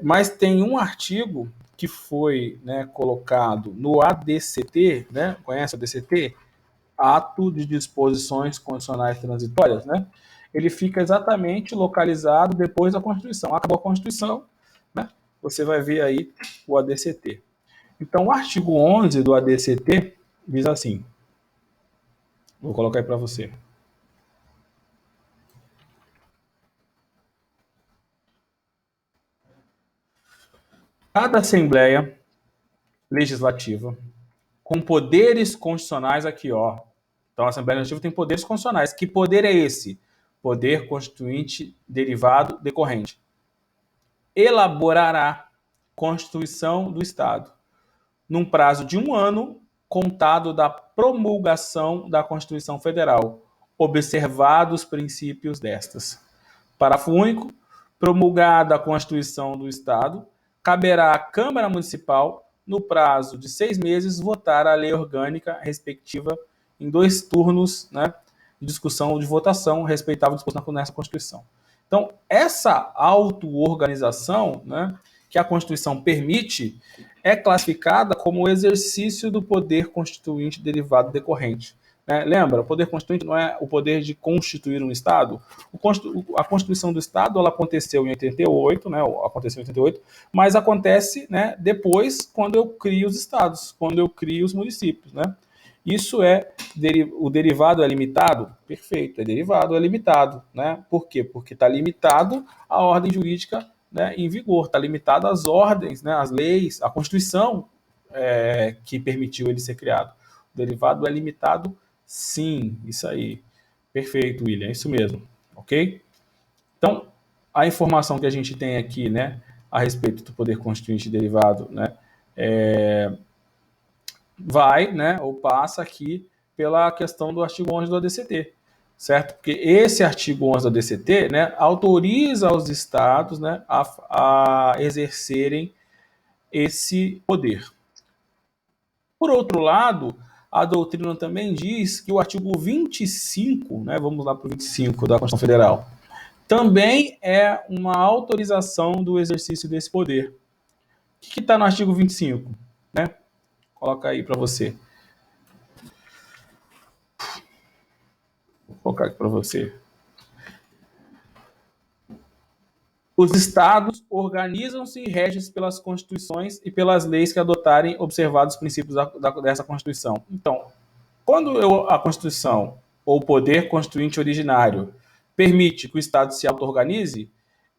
A: Mas tem um artigo que foi, né, colocado no ADCT, né? Conhece o ADCT? Ato de Disposições Constitucionais Transitórias, né? Ele fica exatamente localizado depois da Constituição. Acabou a Constituição, né? Você vai ver aí o ADCT. Então, o artigo 11 do ADCT diz assim, vou colocar aí para você. Cada Assembleia Legislativa com poderes constitucionais aqui, ó. Então, a Assembleia Legislativa tem poderes constitucionais. Que poder é esse? Poder constituinte derivado decorrente. Elaborará Constituição do Estado num prazo de 1 ano contado da promulgação da Constituição Federal, observados os princípios destas. Parágrafo único. Promulgada a Constituição do Estado, caberá à Câmara Municipal, no prazo de 6 meses, votar a lei orgânica respectiva em 2 turnos, né, de discussão ou de votação, respeitável disposto nessa Constituição. Então, essa auto-organização, né, que a Constituição permite, é classificada como o exercício do poder constituinte derivado decorrente. Lembra, o poder constituinte não é o poder de constituir um Estado? A Constituição do Estado ela aconteceu em 88, né, aconteceu em 88, mas acontece, né, depois, quando eu crio os Estados, quando eu crio os municípios. Né? Isso o derivado é limitado? Perfeito, é derivado, é limitado. Né? Por quê? Porque está limitado à ordem jurídica, né, em vigor, está limitado às ordens, né, às leis, à Constituição que permitiu ele ser criado. O derivado é limitado. Sim, isso aí. Perfeito, William, é isso mesmo. Ok? Então, a informação que a gente tem aqui, né, a respeito do poder constituinte derivado, né, vai, né, ou passa aqui pela questão do artigo 11 do ADCT, certo? Porque esse artigo 11 do ADCT, né, autoriza os estados, né, a exercerem esse poder. Por outro lado, a doutrina também diz que o artigo 25, né, vamos lá para o 25 da Constituição Federal, também é uma autorização do exercício desse poder. O que está no artigo 25? Né? Coloca aí para você. Vou colocar aqui para você. Os estados organizam-se e regem-se pelas constituições e pelas leis que adotarem, observados os princípios dessa Constituição. Então, quando a Constituição, ou o poder constituinte originário, permite que o Estado se auto-organize,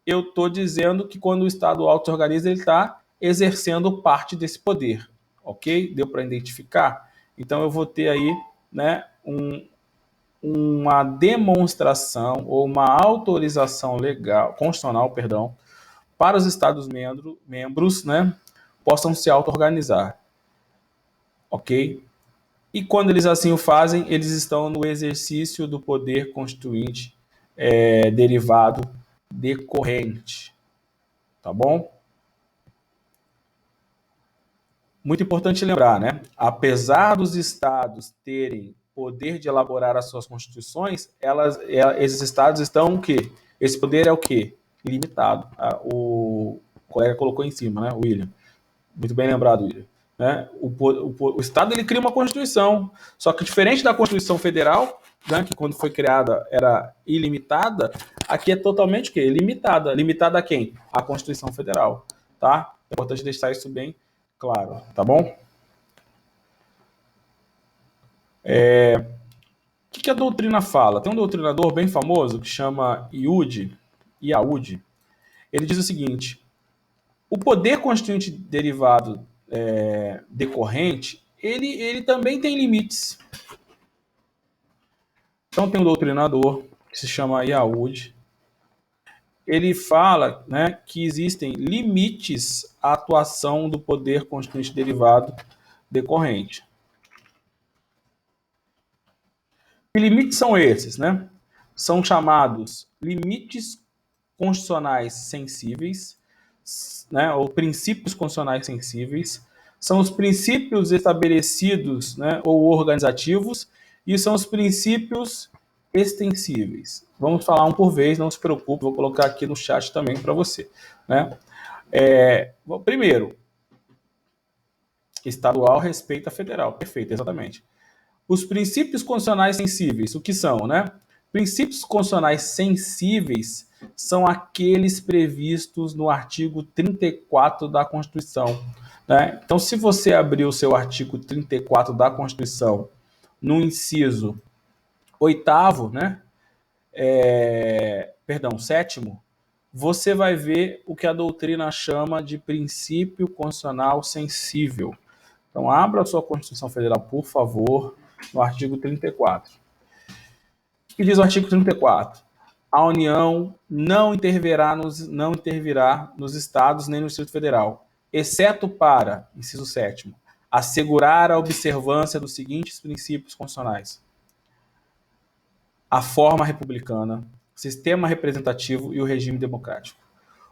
A: eu estou dizendo que quando o Estado auto-organiza, ele está exercendo parte desse poder. Ok? Deu para identificar? Então, eu vou ter aí, né, uma demonstração ou uma autorização legal, constitucional, perdão, para os Estados-membros, né, possam se auto-organizar. Ok? E quando eles assim o fazem, eles estão no exercício do poder constituinte derivado decorrente. Tá bom? Muito importante lembrar, né? Apesar dos estados terem poder de elaborar as suas constituições, esses estados estão o quê? Esse poder é o quê? Limitado. O colega colocou em cima, né, William? Muito bem lembrado, William. Né? O Estado ele cria uma Constituição, só que diferente da Constituição Federal, né, que quando foi criada era ilimitada, aqui é totalmente o quê? Limitada. Limitada a quem? A Constituição Federal. Tá? É importante deixar isso bem claro, tá bom? O que a doutrina fala? Tem um doutrinador bem famoso que chama Iaúde. Ele diz o seguinte: o poder constituinte derivado decorrente, ele também tem limites. Então tem um doutrinador que se chama Iaúde. Ele fala, né, que existem limites à atuação do poder constituinte derivado decorrente. Que limites são esses, né? São chamados limites constitucionais sensíveis, né, ou princípios constitucionais sensíveis, são os princípios estabelecidos, né, ou organizativos, e são os princípios extensíveis. Vamos falar um por vez, não se preocupe, vou colocar aqui no chat também para você. Né? Primeiro, estadual respeita federal. Perfeito, exatamente. Os princípios constitucionais sensíveis, o que são, né? Princípios constitucionais sensíveis são aqueles previstos no artigo 34 da Constituição. Né? Então, se você abrir o seu artigo 34 da Constituição, no inciso 8º, né? Sétimo, você vai ver o que a doutrina chama de princípio constitucional sensível. Então, abra a sua Constituição Federal, por favor, no artigo 34. O que diz o artigo 34? A União não intervirá nos estados nem no Distrito Federal, exceto para, inciso 7º, assegurar a observância dos seguintes princípios constitucionais: a forma republicana, o sistema representativo e o regime democrático.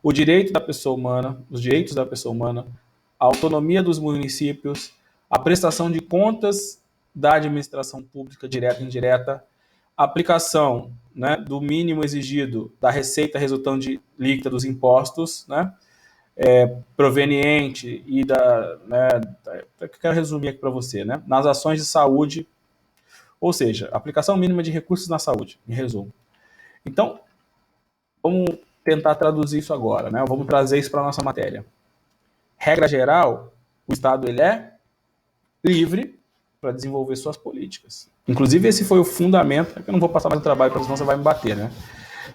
A: O direito da pessoa humana, os direitos da pessoa humana, a autonomia dos municípios, a prestação de contas da administração pública direta e indireta, a aplicação, né, do mínimo exigido da receita resultante líquida dos impostos, né, proveniente e eu quero resumir aqui para você, né, nas ações de saúde, ou seja, aplicação mínima de recursos na saúde, em resumo. Então, vamos tentar traduzir isso agora, né? Vamos trazer isso para a nossa matéria. Regra geral, o Estado ele é livre para desenvolver suas políticas. Inclusive, esse foi o fundamento, eu não vou passar mais o trabalho para senão você vai me bater, né?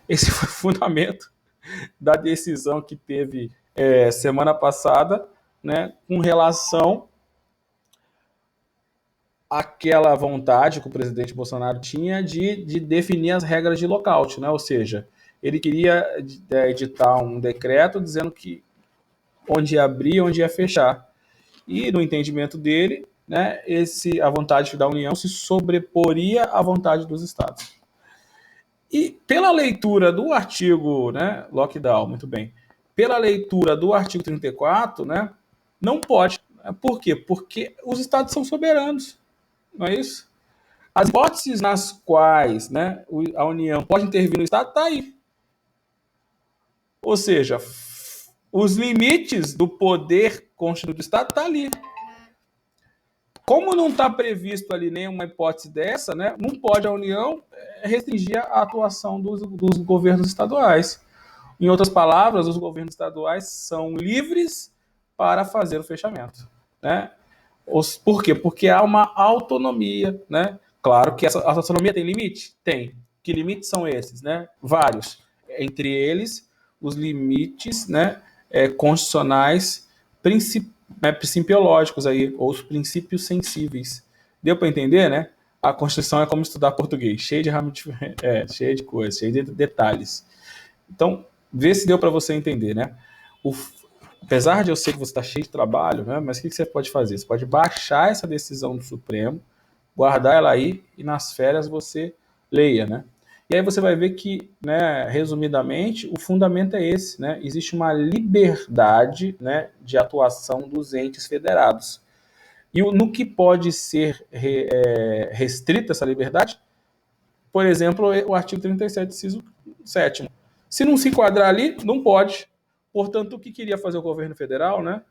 A: Esse foi o fundamento da decisão que teve semana passada, né, com relação àquela vontade que o presidente Bolsonaro tinha de definir as regras de lockout, né? Ou seja, ele queria editar um decreto dizendo que onde ia abrir, onde ia fechar. E no entendimento dele, né, a vontade da União se sobreporia à vontade dos estados. E pela leitura do artigo, né, lockdown, muito bem, pela leitura do artigo 34, né, não pode. Por quê? Porque os estados são soberanos, não é isso? As hipóteses nas quais, né, a União pode intervir no estado, está aí. Ou seja, os limites do poder constitucional do Estado estão ali. Como não está previsto ali nenhuma hipótese dessa, né, não pode a União restringir a atuação dos governos estaduais. Em outras palavras, os governos estaduais são livres para fazer o fechamento. Né? Por quê? Porque há uma autonomia. Né? Claro que essa autonomia tem limite? Tem. Que limites são esses? Né? Vários. Entre eles, os limites, né, constitucionais principiológicos aí, ou os princípios sensíveis. Deu para entender, né? A Constituição é como estudar português, cheio de coisas, cheio de detalhes. Então, vê se deu para você entender, né? Apesar de eu ser que você está cheio de trabalho, né, mas o que você pode fazer? Você pode baixar essa decisão do Supremo, guardar ela aí e nas férias você leia, né? E aí você vai ver que, né, resumidamente, o fundamento é esse, né? Existe uma liberdade, né, de atuação dos entes federados. E no que pode ser restrita essa liberdade? Por exemplo, o artigo 37, inciso 7º. Se não se enquadrar ali, não pode. Portanto, o que queria fazer o governo federal, né?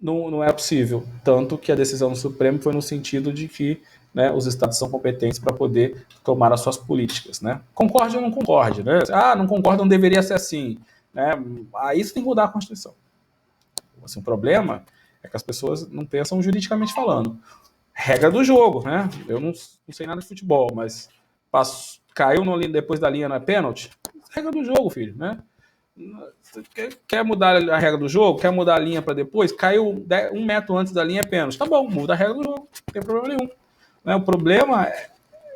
A: Não é possível. Tanto que a decisão do Supremo foi no sentido de que, né, os estados são competentes para poder tomar as suas políticas. Né? Concorde ou não concorde? Né? Não concordo, não deveria ser assim. Né? Aí isso tem que mudar a Constituição. Assim, o problema é que as pessoas não pensam juridicamente falando. Regra do jogo, né? Eu não sei nada de futebol, mas caiu depois da linha, não é pênalti? Regra do jogo, filho, né? Quer mudar a regra do jogo? Quer mudar a linha para depois? Caiu 1 metro antes da linha, é pênalti. Tá bom, muda a regra do jogo. Não tem problema nenhum. Né? O problema,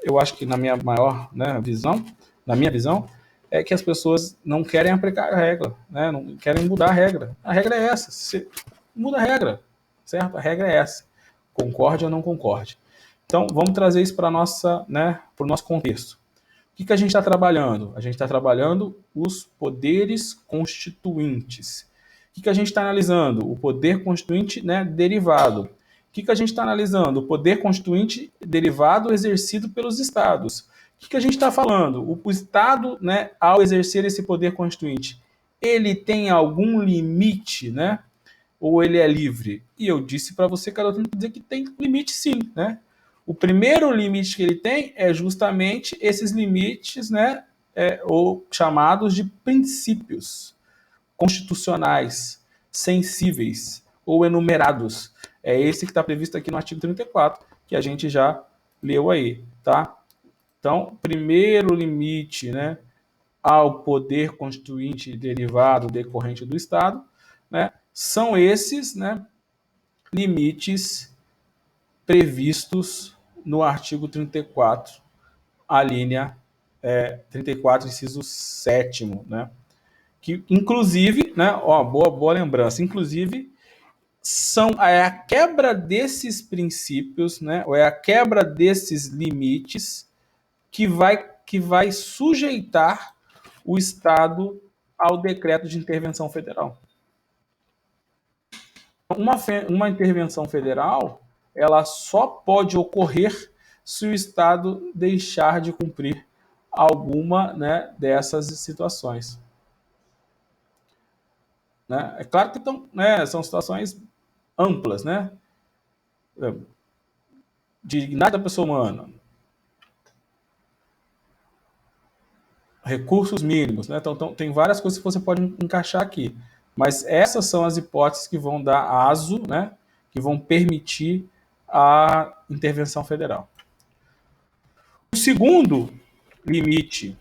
A: eu acho que na minha maior, né, visão, na minha visão, é que as pessoas não querem aplicar a regra, né? Não querem mudar a regra. A regra é essa. Você muda a regra, certo? A regra é essa. Concorde ou não concorde. Então, vamos trazer isso para o nosso contexto. O que a gente está trabalhando? A gente está trabalhando os poderes constituintes. O que a gente está analisando? O poder constituinte, né, derivado. O que a gente está analisando? O poder constituinte derivado exercido pelos estados. O que a gente está falando? O Estado, né, ao exercer esse poder constituinte, ele tem algum limite, né? Ou ele é livre? E eu disse para você, cara, eu tenho que dizer que tem limite sim, né? O primeiro limite que ele tem é justamente esses limites, né, ou chamados de princípios constitucionais, sensíveis ou enumerados. É esse que está previsto aqui no artigo 34, que a gente já leu aí, tá? Então, primeiro limite, né, ao poder constituinte derivado decorrente do Estado, né, são esses, né, limites previstos no artigo 34, a linha 34, inciso 7º, né? Que, inclusive, né, ó, boa lembrança, inclusive, é a quebra desses princípios, né, ou é a quebra desses limites que vai sujeitar o Estado ao decreto de intervenção federal. Uma intervenção federal, ela só pode ocorrer se o Estado deixar de cumprir alguma, né, dessas situações. Né? É claro que né, são situações amplas, né? Dignidade da pessoa humana, recursos mínimos, né? Então, tem várias coisas que você pode encaixar aqui. Mas essas são as hipóteses que vão dar aso, né? Que vão permitir a intervenção federal. O segundo limite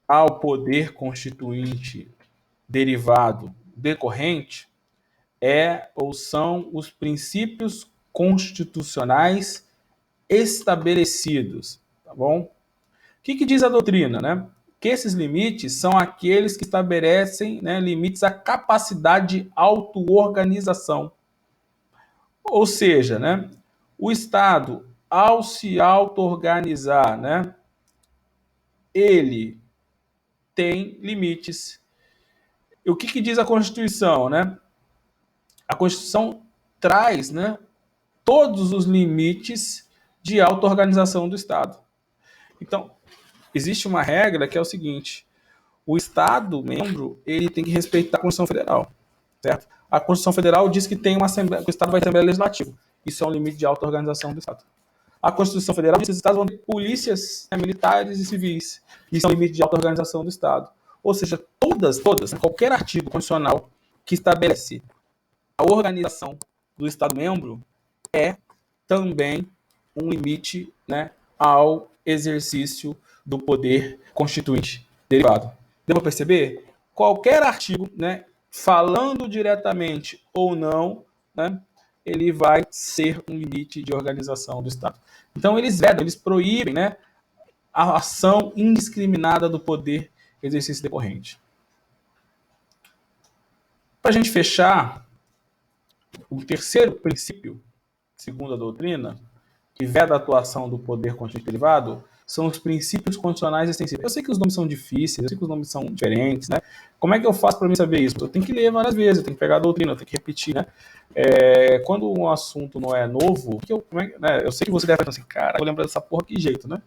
A: ao poder constituinte derivado decorrente são os princípios constitucionais estabelecidos, tá bom? O que diz a doutrina, né? Que esses limites são aqueles que estabelecem, né, limites à capacidade de auto-organização. Ou seja, né, o Estado, ao se auto-organizar, né, ele tem limites. E o que diz a Constituição, né? A Constituição traz, né, todos os limites de auto-organização do Estado. Então, existe uma regra que é o seguinte: o Estado membro ele tem que respeitar a Constituição Federal, certo? A Constituição Federal diz que tem uma assembleia, que o Estado vai ter Assembleia Legislativa. Isso é um limite de auto-organização do Estado. A Constituição Federal diz que os Estados vão ter polícias, né, militares e civis. Isso é um limite de auto-organização do Estado. Ou seja, todas, qualquer artigo constitucional que estabelece a organização do Estado membro é também um limite, né, ao exercício do poder constituinte derivado. Deu para perceber? Qualquer artigo, né, falando diretamente ou não, né, ele vai ser um limite de organização do Estado. Então eles vedam, eles proíbem, né, a ação indiscriminada do poder exercício decorrente. Para a gente fechar, o terceiro princípio, segundo a doutrina, que veda a atuação do poder constituinte derivado, são os princípios constitucionais extensivos. Eu sei que os nomes são difíceis, eu sei que os nomes são diferentes, né? Como é que eu faço para mim saber isso? Eu tenho que ler várias vezes, eu tenho que pegar a doutrina, eu tenho que repetir, né? Quando um assunto não é novo, eu sei que você deve pensar assim, cara, eu lembro dessa porra que jeito, né?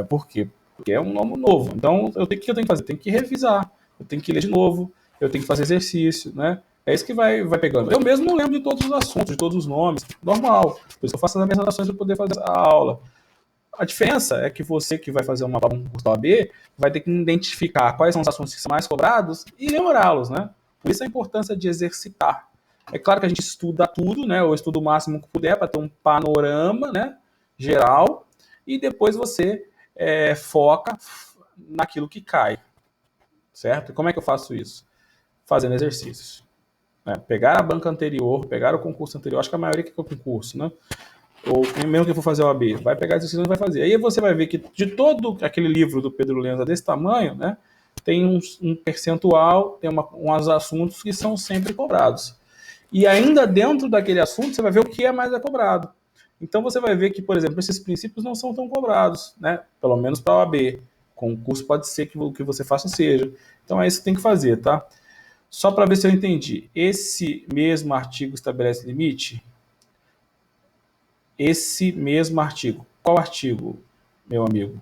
A: Por quê? Porque é um nome novo. Então, o que eu tenho que fazer? Eu tenho que revisar, eu tenho que ler de novo, eu tenho que fazer exercício, né? É isso que vai pegando. Eu mesmo não lembro de todos os assuntos, de todos os nomes, normal. Por isso eu faço as minhas anotações para poder fazer a aula. A diferença é que você que vai fazer um curso da OAB vai ter que identificar quais são os assuntos que são mais cobrados e lembrá-los, né? Por isso a importância de exercitar. É claro que a gente estuda tudo, né? Ou estuda o máximo que puder para ter um panorama, né, geral, e depois você foca naquilo que cai, certo? E como é que eu faço isso? Fazendo exercícios. Pegar a banca anterior, pegar o concurso anterior, acho que a maioria que é o concurso, né? Ou mesmo que for fazer o OAB, vai pegar exercício e vai fazer. Aí você vai ver que de todo aquele livro do Pedro Lenza desse tamanho, né, tem um percentual, tem uns assuntos que são sempre cobrados. E ainda dentro daquele assunto, você vai ver o que é mais cobrado. Então você vai ver que, por exemplo, esses princípios não são tão cobrados, né? Pelo menos para a OAB. Concurso pode ser que o que você faça seja. Então é isso que tem que fazer, tá? Só para ver se eu entendi. Esse mesmo artigo estabelece limite? Esse mesmo artigo. Qual artigo, meu amigo,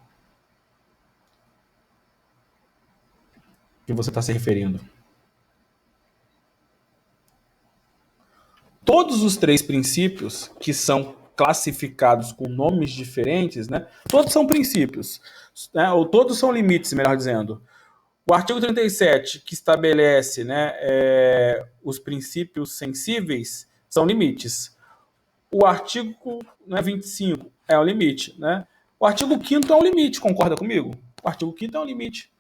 A: que você está se referindo? Todos os três princípios que são classificados com nomes diferentes, né? Todos são princípios, né? Ou todos são limites, melhor dizendo. O artigo 37, que estabelece, né, os princípios sensíveis, são limites. O artigo, né, 25 é o limite. Né? O artigo 5º é um limite, concorda comigo? O artigo 5º é um limite.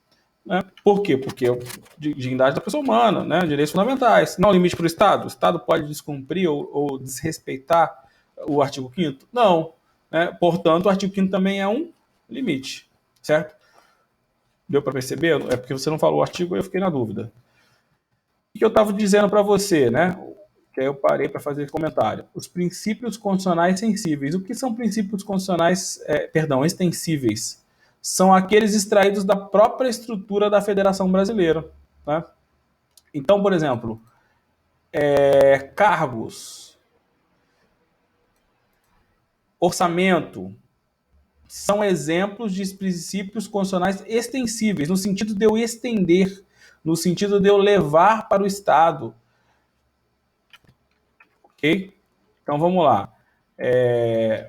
A: Né? Por quê? Porque é dignidade da pessoa humana, né? Direitos fundamentais. Não é um limite para o Estado? O Estado pode descumprir ou desrespeitar o artigo 5º? Não. Né? Portanto, o artigo 5º também é um limite. Certo? Deu para perceber? É porque você não falou o artigo e eu fiquei na dúvida. O que eu estava dizendo para você, né? Que aí eu parei para fazer esse comentário. Os princípios constitucionais sensíveis. O que são princípios constitucionais, extensíveis? São aqueles extraídos da própria estrutura da Federação Brasileira. Né? Então, por exemplo, cargos, orçamento, são exemplos de princípios constitucionais extensíveis, no sentido de eu estender, no sentido de eu levar para o Estado. Ok? Então vamos lá.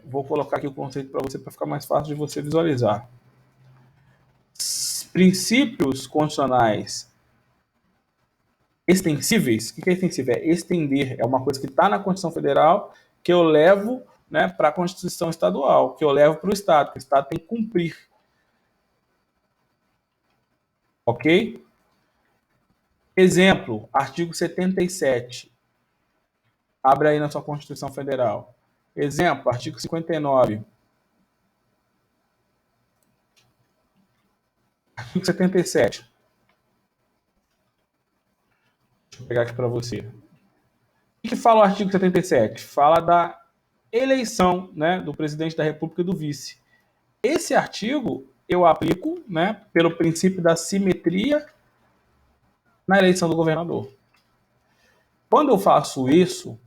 A: Vou colocar aqui o conceito para você, para ficar mais fácil de você visualizar. Princípios constitucionais extensíveis. O que é extensível? É estender. É uma coisa que está na Constituição Federal que eu levo, né, para a Constituição Estadual, que eu levo para o Estado, que o Estado tem que cumprir. Ok? Exemplo, artigo 77. Abre aí na sua Constituição Federal. Exemplo, artigo 59. Artigo 77. Deixa eu pegar aqui para você. O que fala o artigo 77? Fala da eleição, né, do presidente da República e do vice. Esse artigo eu aplico, né, pelo princípio da simetria na eleição do governador. Quando eu faço isso,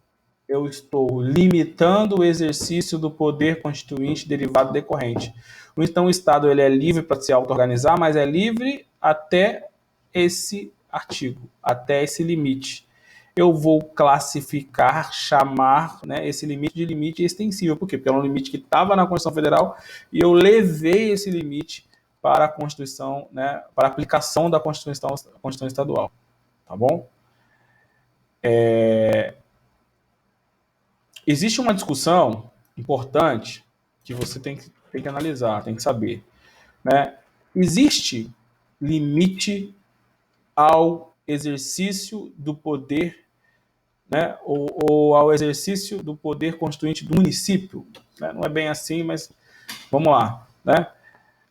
A: eu estou limitando o exercício do poder constituinte derivado decorrente. Então, o Estado ele é livre para se auto-organizar, mas é livre até esse artigo, até esse limite. Eu vou classificar, chamar, né, esse limite de limite extensível. Por quê? Porque é um limite que estava na Constituição Federal e eu levei esse limite para a Constituição, né, para a aplicação da Constituição Estadual. Tá bom? Existe uma discussão importante que você tem que analisar, tem que saber. Né? Existe limite ao exercício do poder, né? ou ao exercício do poder constituinte do município? Né? Não é bem assim, mas vamos lá. Né?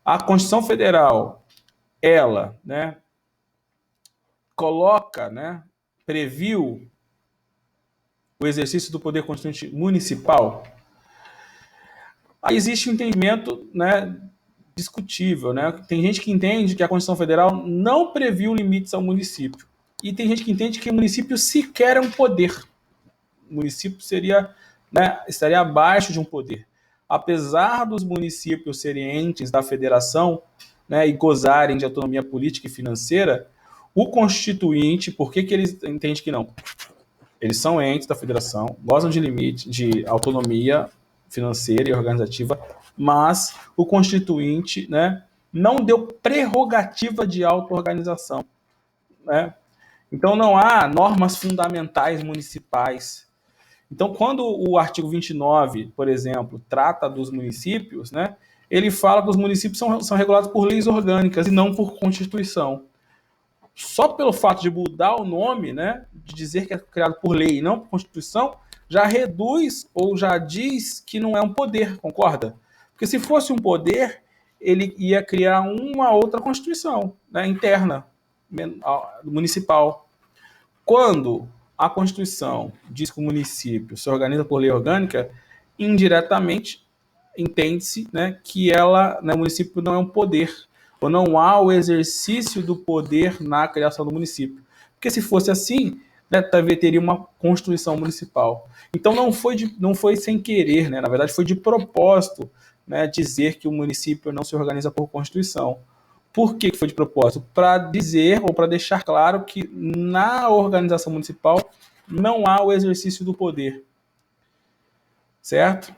A: A Constituição Federal, ela, né, coloca, né, previu o exercício do poder constituinte municipal. Aí existe um entendimento, né, discutível. Né? Tem gente que entende que a Constituição Federal não previu limites ao município. E tem gente que entende que o município sequer é um poder. O município seria, né, estaria abaixo de um poder. Apesar dos municípios serem entes da federação, né, e gozarem de autonomia política e financeira, o constituinte, por que eles entendem que não? Eles são entes da federação, gozam de limite, de autonomia financeira e organizativa, mas o constituinte, né, não deu prerrogativa de auto-organização. Né? Então não há normas fundamentais municipais. Então, quando o artigo 29, por exemplo, trata dos municípios, né, ele fala que os municípios são regulados por leis orgânicas e não por Constituição. Só pelo fato de mudar o nome, né, de dizer que é criado por lei e não por Constituição, já reduz ou já diz que não é um poder, concorda? Porque se fosse um poder, ele ia criar uma outra Constituição, né, interna, municipal. Quando a Constituição diz que o município se organiza por lei orgânica, indiretamente entende-se, né, que o município não é um poder, ou não há o exercício do poder na criação do município. Porque se fosse assim, né, teria uma Constituição municipal. Então não foi sem querer, né? Na verdade foi de propósito, né, dizer que o município não se organiza por Constituição. Por que foi de propósito? Para dizer ou para deixar claro que na organização municipal não há o exercício do poder. Certo?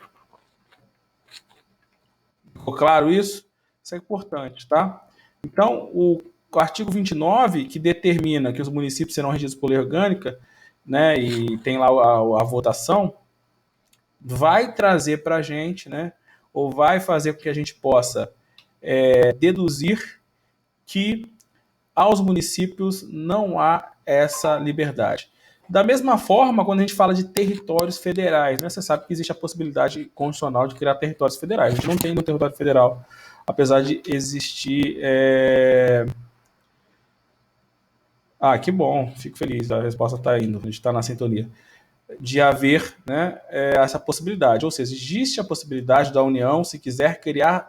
A: Ficou claro isso? Isso é importante, tá? Então, o artigo 29, que determina que os municípios serão regidos por lei orgânica, né, e tem lá a votação, vai trazer para a gente, né, ou vai fazer com que a gente possa deduzir que aos municípios não há essa liberdade. Da mesma forma, quando a gente fala de territórios federais, né, você sabe que existe a possibilidade constitucional de criar territórios federais. A gente não tem no território federal, apesar de existir. Ah, que bom, fico feliz, a resposta está indo, a gente está na sintonia. De haver, né, essa possibilidade. Ou seja, existe a possibilidade da União, se quiser, criar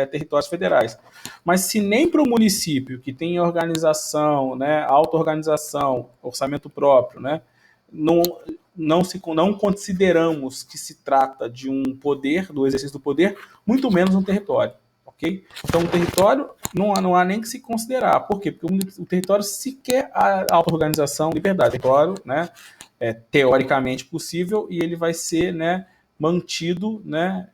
A: territórios federais. Mas se nem para o município, que tem organização, né, auto-organização, orçamento próprio, né, não consideramos que se trata de um poder, do exercício do poder, muito menos um território. Okay? Então, o território não há nem que se considerar. Por quê? Porque o território sequer há auto-organização, liberdade. O território, né, é teoricamente possível e ele vai ser, né, mantido, né,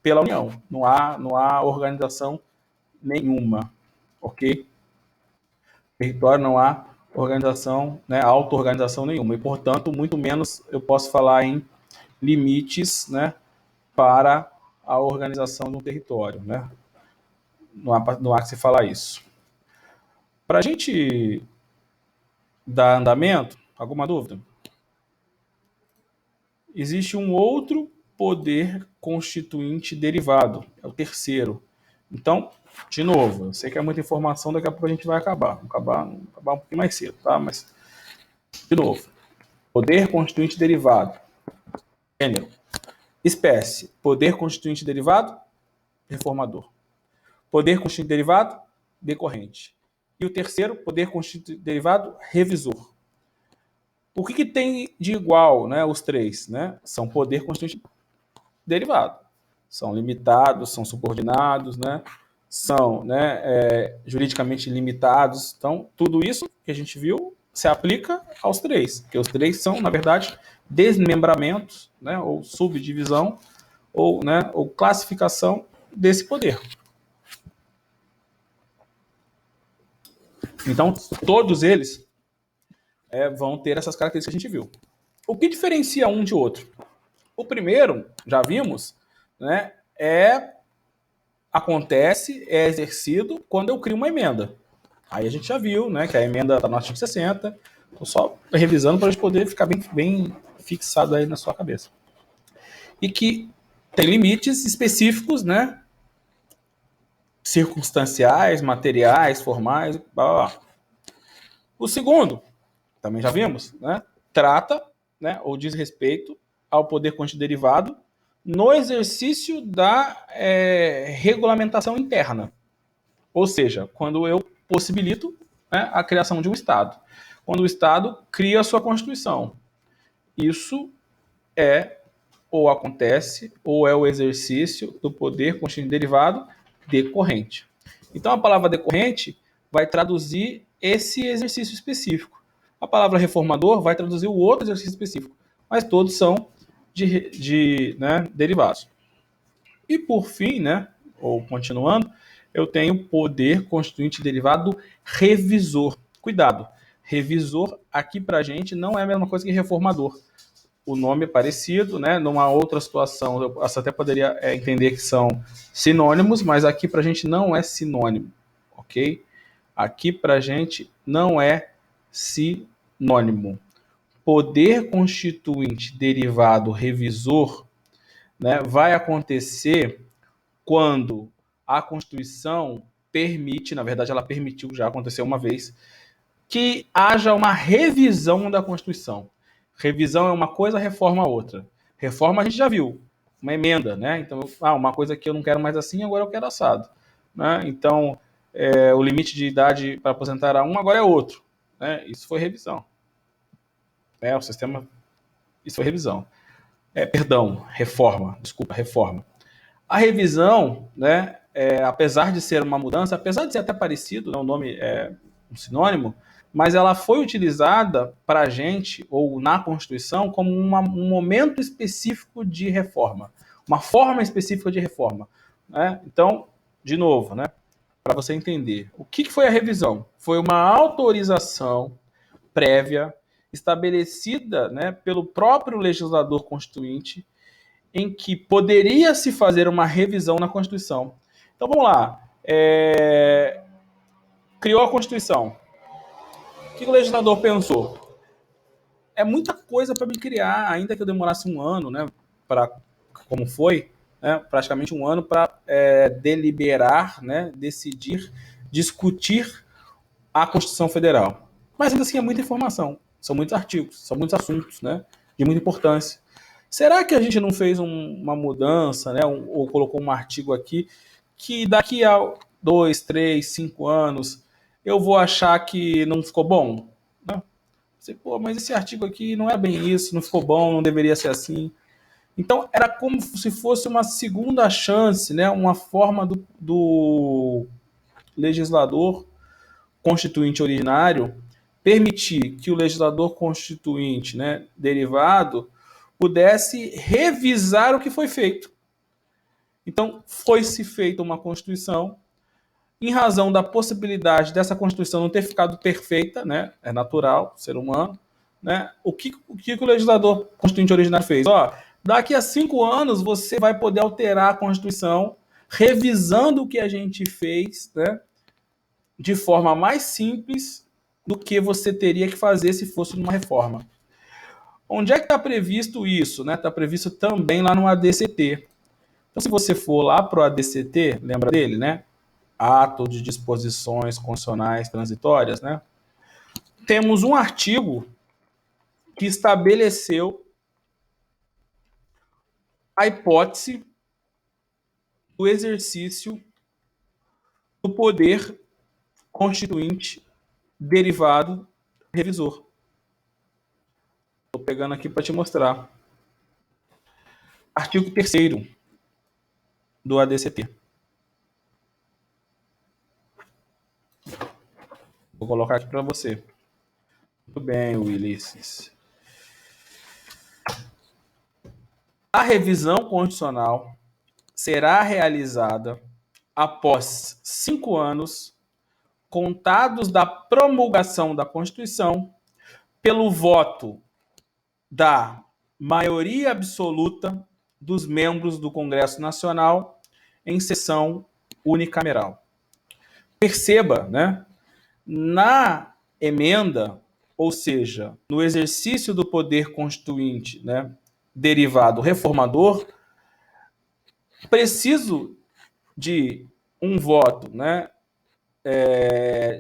A: pela União. Não há organização nenhuma, ok? Território não há organização, né, auto-organização nenhuma e, portanto, muito menos eu posso falar em limites, né, para a organização do território, né? Não há que se falar isso. Para a gente dar andamento, alguma dúvida? Existe um outro poder constituinte derivado, é o terceiro. Então, de novo, eu sei que é muita informação, daqui a pouco a gente vai acabar. Vamos acabar um pouquinho mais cedo, tá? Mas, de novo, poder constituinte derivado, gênero. Espécie, poder constituinte derivado, reformador. Poder constituinte derivado, decorrente. E o terceiro, poder constituinte derivado, revisor. O que tem de igual, né, os três? Né? São poder constituinte derivado. São limitados, são subordinados, né? São, né, juridicamente limitados. Então, tudo isso que a gente viu se aplica aos três, porque os três são, na verdade, desmembramentos, né, ou subdivisão, ou classificação desse poder. Então, todos eles vão ter essas características que a gente viu. O que diferencia um de outro? O primeiro, já vimos, né, acontece, é exercido quando eu crio uma emenda. Aí a gente já viu, né, que a emenda está no artigo 60. Estou só revisando para a gente poder ficar bem fixado aí na sua cabeça. E que tem limites específicos, né, circunstanciais, materiais, formais, blá, blá, blá. O segundo, também já vimos, né, trata, né, ou diz respeito ao poder constituinte derivado no exercício da regulamentação interna. Ou seja, quando eu possibilito, né, a criação de um Estado. Quando o Estado cria a sua Constituição. Isso ou acontece, ou é o exercício do poder constituinte derivado decorrente. Então, a palavra decorrente vai traduzir esse exercício específico. A palavra reformador vai traduzir o outro exercício específico. Mas todos são né, derivados. E por fim, né, ou continuando, eu tenho poder constituinte derivado revisor. Cuidado, revisor aqui para a gente não é a mesma coisa que reformador. O nome é parecido, né? Numa outra situação, eu até poderia entender que são sinônimos, mas aqui para a gente não é sinônimo, ok? Aqui para a gente não é sinônimo. Poder constituinte derivado revisor, né, vai acontecer quando a Constituição permite, na verdade ela permitiu, já aconteceu uma vez, que haja uma revisão da Constituição. Revisão é uma coisa, reforma outra. Reforma a gente já viu, uma emenda, né? Então, uma coisa que eu não quero mais assim, agora eu quero assado. Né? Então, o limite de idade para aposentar era um, agora é outro. né? Isso foi revisão. O sistema, isso foi revisão. Perdão, reforma. Desculpa, reforma. A revisão, né, apesar de ser uma mudança, apesar de ser até parecido, né, o nome é um sinônimo, mas ela foi utilizada para a gente, ou na Constituição, como um momento específico de reforma, uma forma específica de reforma. Né? Então, de novo, né, para você entender, o que foi a revisão? Foi uma autorização prévia estabelecida, né, pelo próprio legislador constituinte em que poderia se fazer uma revisão na Constituição. Então vamos lá. Criou a Constituição. O que o legislador pensou? É muita coisa para me criar, ainda que eu demorasse um ano, né? Como foi, né, praticamente um ano para deliberar, né, decidir, discutir a Constituição Federal. Mas ainda assim é muita informação. São muitos artigos, são muitos assuntos, né, de muita importância. Será que a gente não fez uma mudança, né, ou colocou um artigo aqui que daqui a 2, 3, 5 anos eu vou achar que não ficou bom? Não. Você, pô, mas esse artigo aqui não é bem isso, não ficou bom, não deveria ser assim. Então era como se fosse uma segunda chance, né, uma forma do legislador constituinte originário permitir que o legislador constituinte, né, derivado, pudesse revisar o que foi feito. Então, foi-se feita uma Constituição, em razão da possibilidade dessa Constituição não ter ficado perfeita, né, é natural, ser humano, né, o que o legislador constituinte originário fez? Daqui a 5 anos você vai poder alterar a Constituição, revisando o que a gente fez, né, de forma mais simples do que você teria que fazer se fosse uma reforma. Onde é que está previsto isso? Está previsto também lá no ADCT. Então, se você for lá para o ADCT, lembra dele, né? Ato de Disposições Constitucionais Transitórias, né? Temos um artigo que estabeleceu a hipótese do exercício do poder constituinte derivado revisor. Estou pegando aqui para te mostrar. Artigo 3º do ADCT. Vou colocar aqui para você. Muito bem, Ulisses. A revisão constitucional será realizada após 5 anos, contados da promulgação da Constituição, pelo voto da maioria absoluta dos membros do Congresso Nacional em sessão unicameral. Perceba, né? Na emenda, ou seja, no exercício do poder constituinte, né, derivado reformador, preciso de um voto, né,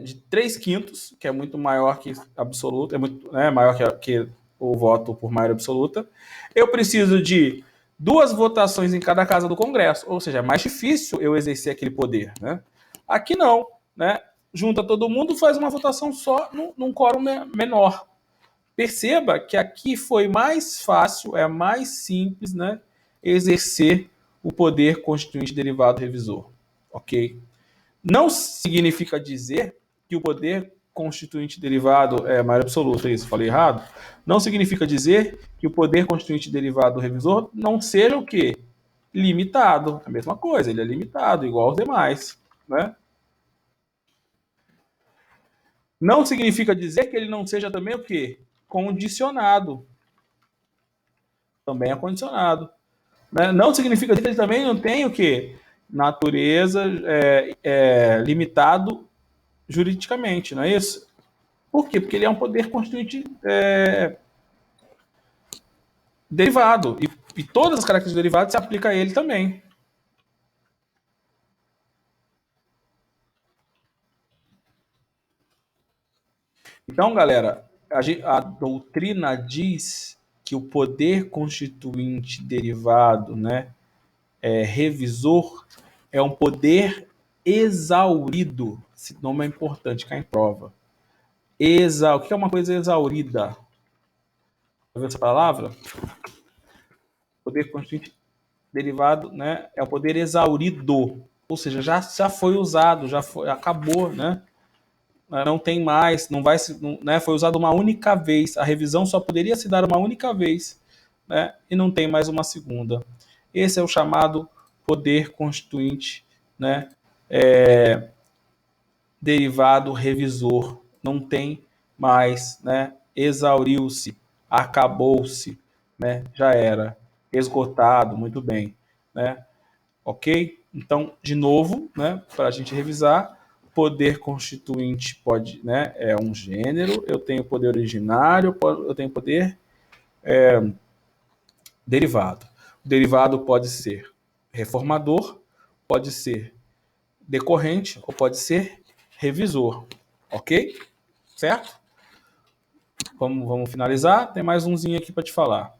A: de 3/5, que é muito maior que absoluto, é muito, né, maior que o voto por maioria absoluta. Eu preciso de 2 votações em cada casa do Congresso, ou seja, é mais difícil eu exercer aquele poder, né? Aqui não, né? Junta todo mundo, faz uma votação só num quórum menor. Perceba que aqui foi mais fácil, é mais simples, né, exercer o poder constituinte derivado revisor, ok? Não significa dizer que o poder constituinte derivado é maioria absoluta, isso, falei errado? Não significa dizer que o poder constituinte derivado revisor não seja o quê? Limitado. A mesma coisa, ele é limitado, igual aos demais, né? Não significa dizer que ele não seja também o quê? Condicionado. Também é condicionado. Né? Não significa dizer que ele também não tem o quê? Natureza limitado juridicamente, não é isso? Por quê? Porque ele é um poder constituinte derivado. E todas as características derivadas se aplicam a ele também. Então, galera, a doutrina diz que o poder constituinte derivado, né, revisor, é um poder exaurido. Esse nome é importante, cai em prova. O que é uma coisa exaurida? Vai ver essa palavra? Poder constituinte derivado, né, é o poder exaurido, ou seja, já foi usado, acabou, né? Não tem mais, não vai se, não, né, foi usado uma única vez. A revisão só poderia se dar uma única vez, né? E não tem mais uma segunda. Esse é o chamado poder constituinte, né? Derivado revisor. Não tem mais, né? Exauriu-se, acabou-se, né? Já era esgotado, muito bem, né? Ok? Então, de novo, né? Para a gente revisar, poder constituinte pode, né? É um gênero. Eu tenho poder originário, eu tenho poder derivado. O derivado pode ser reformador, pode ser decorrente ou pode ser revisor. Ok? Certo? Vamos finalizar. Tem mais umzinho aqui para te falar.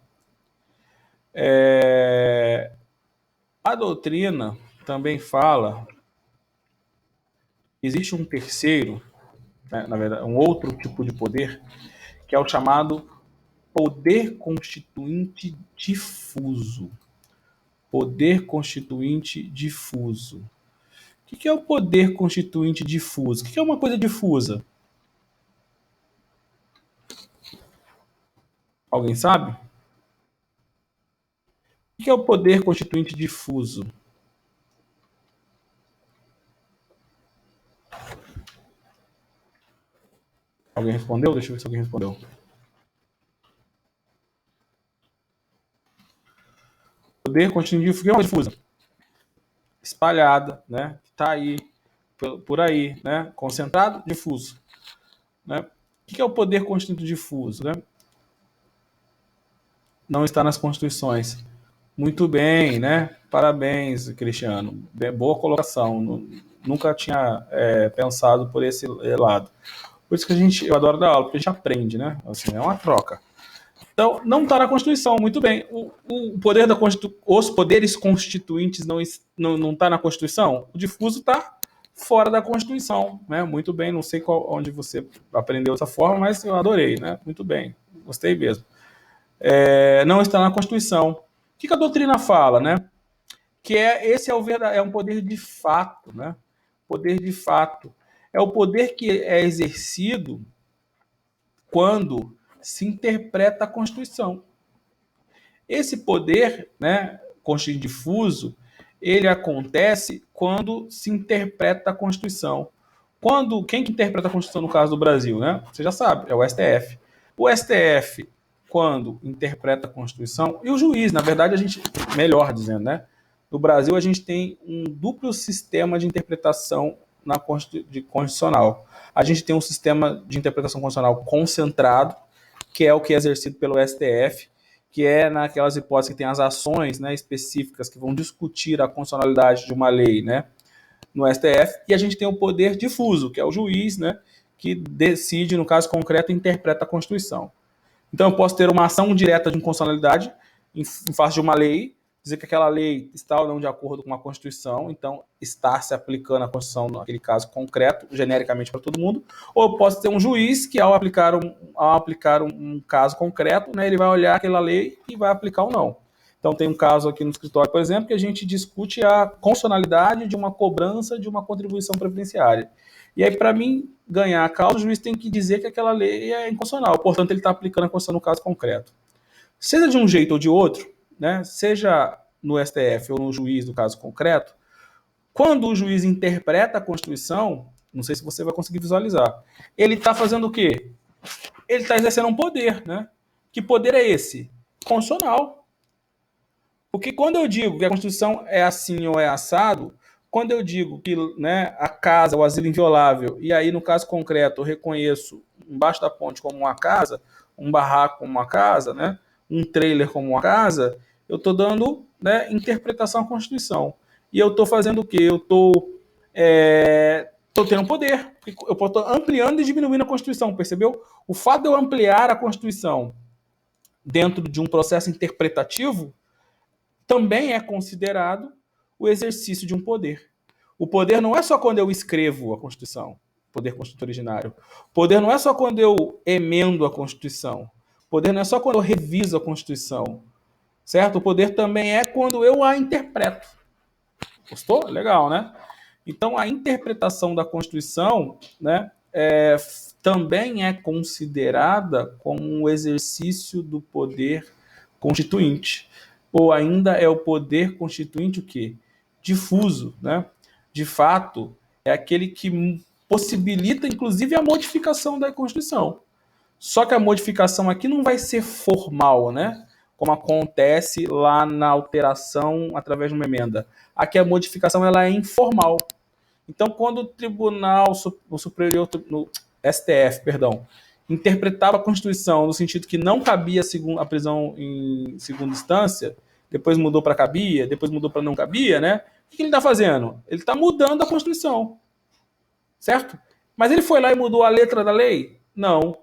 A: A doutrina também fala que existe um terceiro, né, na verdade, um outro tipo de poder, que é o chamado poder constituinte difuso. Poder constituinte difuso. O que é o poder constituinte difuso? O que é uma coisa difusa? Alguém sabe? O que é o poder constituinte difuso? Alguém respondeu? Deixa eu ver se alguém respondeu. Poder constituinte difuso. O que é uma coisa difusa? Espalhada, né? Está aí, por aí, né? Concentrado, difuso. Né? O que é o poder constituinte difuso? Né? Não está nas constituições. Muito bem, né? Parabéns, Cristiano. Boa colocação. Nunca tinha pensado por esse lado. Por isso que eu adoro dar aula, porque a gente aprende, né? Assim, é uma troca. Então, não está na Constituição, muito bem. O poder os poderes constituintes não tá na Constituição? O difuso está fora da Constituição, né? Muito bem, não sei onde você aprendeu dessa forma, mas eu adorei, né? Muito bem, gostei mesmo. Não está na Constituição. O que a doutrina fala, né? Que esse é um poder de fato, né? Poder de fato. É o poder que é exercido quando se interpreta a Constituição. Esse poder, né, constituinte difuso, ele acontece quando se interpreta a Constituição. Quem que interpreta a Constituição no caso do Brasil, né? Você já sabe, é o STF. O STF, quando interpreta a Constituição, e o juiz, na verdade, melhor dizendo, né? No Brasil, a gente tem um duplo sistema de interpretação constitucional. A gente tem um sistema de interpretação constitucional concentrado, que é o que é exercido pelo STF, que é naquelas hipóteses que tem as ações, né, específicas que vão discutir a constitucionalidade de uma lei, né, no STF, e a gente tem o poder difuso, que é o juiz, né, que decide, no caso concreto, interpreta a Constituição. Então eu posso ter uma ação direta de inconstitucionalidade em face de uma lei, dizer que aquela lei está ou não de acordo com a Constituição, então está se aplicando a Constituição naquele caso concreto, genericamente para todo mundo, ou eu posso ter um juiz que ao aplicar um caso concreto, né, ele vai olhar aquela lei e vai aplicar ou não. Então tem um caso aqui no escritório, por exemplo, que a gente discute a constitucionalidade de uma cobrança de uma contribuição previdenciária. E aí, para mim ganhar a causa, o juiz tem que dizer que aquela lei é inconstitucional, portanto ele está aplicando a Constituição no caso concreto. Seja de um jeito ou de outro, né, seja no STF ou no juiz do caso concreto, quando o juiz interpreta a Constituição, não sei se você vai conseguir visualizar, ele está fazendo o quê? Ele está exercendo um poder, né? Que poder é esse? Constitucional. Porque quando eu digo que a Constituição é assim ou é assado, quando eu digo que, né, a casa, o asilo inviolável, e aí no caso concreto eu reconheço embaixo da ponte como uma casa, um barraco como uma casa, né, um trailer como uma casa, eu estou dando, né, interpretação à Constituição. E eu estou fazendo o quê? Eu estou tendo poder. Eu estou ampliando e diminuindo a Constituição, percebeu? O fato de eu ampliar a Constituição dentro de um processo interpretativo também é considerado o exercício de um poder. O poder não é só quando eu escrevo a Constituição. Poder constituinte originário. Poder não é só quando eu emendo a Constituição. Poder não é só quando eu reviso a Constituição. Certo? O poder também é quando eu a interpreto. Gostou? Legal, né? Então, a interpretação da Constituição, né, também é considerada como um exercício do poder constituinte. Ou ainda é o poder constituinte o quê? Difuso, né? De fato, é aquele que possibilita, inclusive, a modificação da Constituição. Só que a modificação aqui não vai ser formal, né? Como acontece lá na alteração através de uma emenda. Aqui a modificação ela é informal. Então, quando o Tribunal Superior, no STF, perdão, interpretava a Constituição no sentido que não cabia a prisão em segunda instância, depois mudou para cabia, depois mudou para não cabia, né? O que ele está fazendo? Ele está mudando a Constituição, certo? Mas ele foi lá e mudou a letra da lei? Não.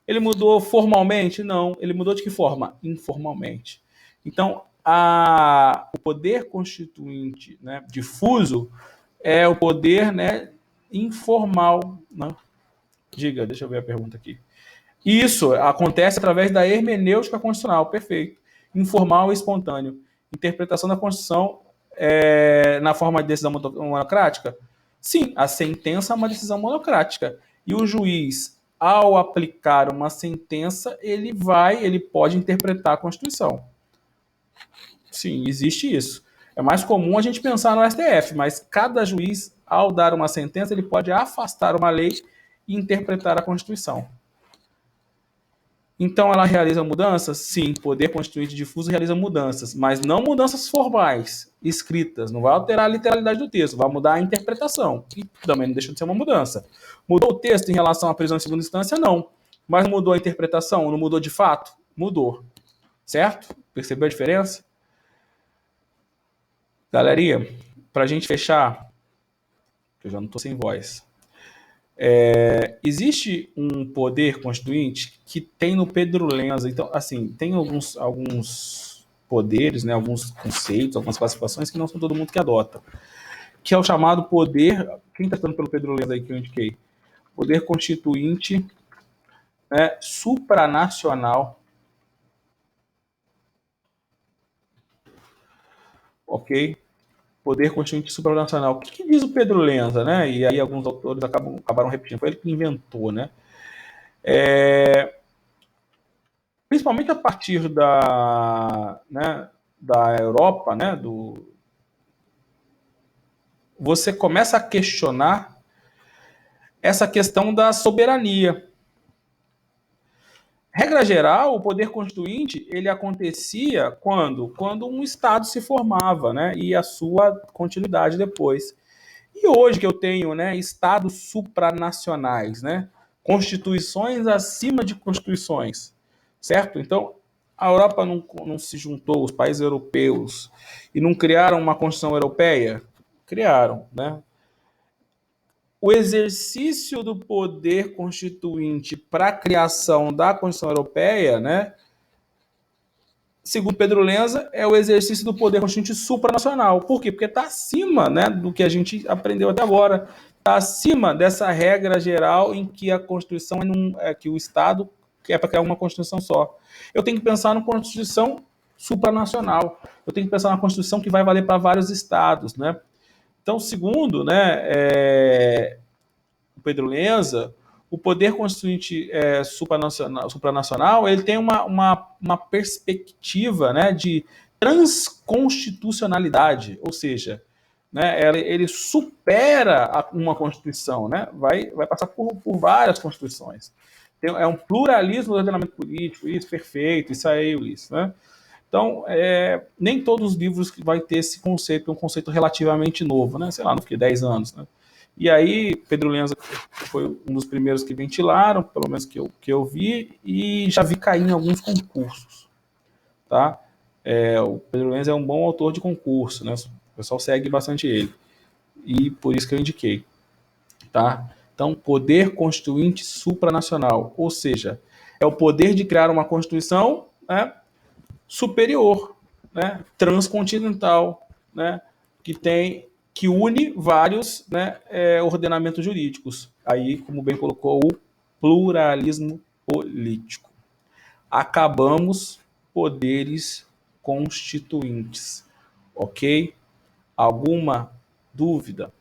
A: Ele mudou formalmente? Não. Ele mudou de que forma? Informalmente. Então, o poder constituinte, né, difuso é o poder, né, informal. Né? Diga, deixa eu ver a pergunta aqui. Isso acontece através da hermenêutica constitucional, perfeito. Informal e espontâneo. Interpretação da Constituição na forma de decisão monocrática? Sim, a sentença é uma decisão monocrática. E o juiz, ao aplicar uma sentença, ele pode interpretar a Constituição. Sim, existe isso. É mais comum a gente pensar no STF, mas cada juiz, ao dar uma sentença, ele pode afastar uma lei e interpretar a Constituição. Então, ela realiza mudanças? Sim, poder constituinte difuso realiza mudanças, mas não mudanças formais, escritas. Não vai alterar a literalidade do texto, vai mudar a interpretação, que também não deixa de ser uma mudança. Mudou o texto em relação à prisão em segunda instância? Não. Mas mudou a interpretação? Não mudou de fato? Mudou. Certo? Percebeu a diferença? Galerinha, para a gente fechar, que eu já não estou sem voz. Existe um poder constituinte que tem no Pedro Lenza. Então, assim, tem alguns poderes, né, alguns conceitos, algumas classificações que não são todo mundo que adota. Que é o chamado poder. Quem está estudando pelo Pedro Lenza aí que eu indiquei? Poder constituinte, né, supranacional. Ok? Poder constituinte supranacional. O que diz o Pedro Lenza, né? E aí alguns autores acabaram repetindo. Foi ele que inventou, né? Principalmente a partir da Europa, né? Você começa a questionar essa questão da soberania. Regra geral, o poder constituinte ele acontecia quando um Estado se formava, né? E a sua continuidade depois. E hoje que eu tenho, né, estados supranacionais, né, constituições acima de constituições, certo? Então, a Europa não se juntou, os países europeus, e não criaram uma Constituição Europeia? Criaram, né? O exercício do poder constituinte para a criação da Constituição Europeia, né, segundo Pedro Lenza, é o exercício do poder constituinte supranacional. Por quê? Porque está acima, né, do que a gente aprendeu até agora. Está acima dessa regra geral em que a Constituição que o Estado quer para criar uma Constituição só. Eu tenho que pensar numa Constituição supranacional. Eu tenho que pensar numa Constituição que vai valer para vários estados, né? Então, segundo, né, o Pedro Lenza, o poder constituinte supranacional ele tem uma perspectiva, né, de transconstitucionalidade, ou seja, né, ele supera uma Constituição, né, vai passar por várias Constituições. É um pluralismo do ordenamento político, isso, perfeito, isso aí, Ulisses, né? Então, nem todos os livros que vai ter esse conceito, é um conceito relativamente novo, né? Sei lá, não fiquei 10 anos, né? E aí, Pedro Lenza foi um dos primeiros que ventilaram, pelo menos que eu vi, e já vi cair em alguns concursos, tá? O Pedro Lenza é um bom autor de concurso, né? O pessoal segue bastante ele, e por isso que eu indiquei, tá? Então, poder constituinte supranacional, ou seja, é o poder de criar uma Constituição, né, superior, né, transcontinental, né, que tem que une vários, né, ordenamentos jurídicos. Aí, como bem colocou, o pluralismo político. Acabamos poderes constituintes. Ok? Alguma dúvida?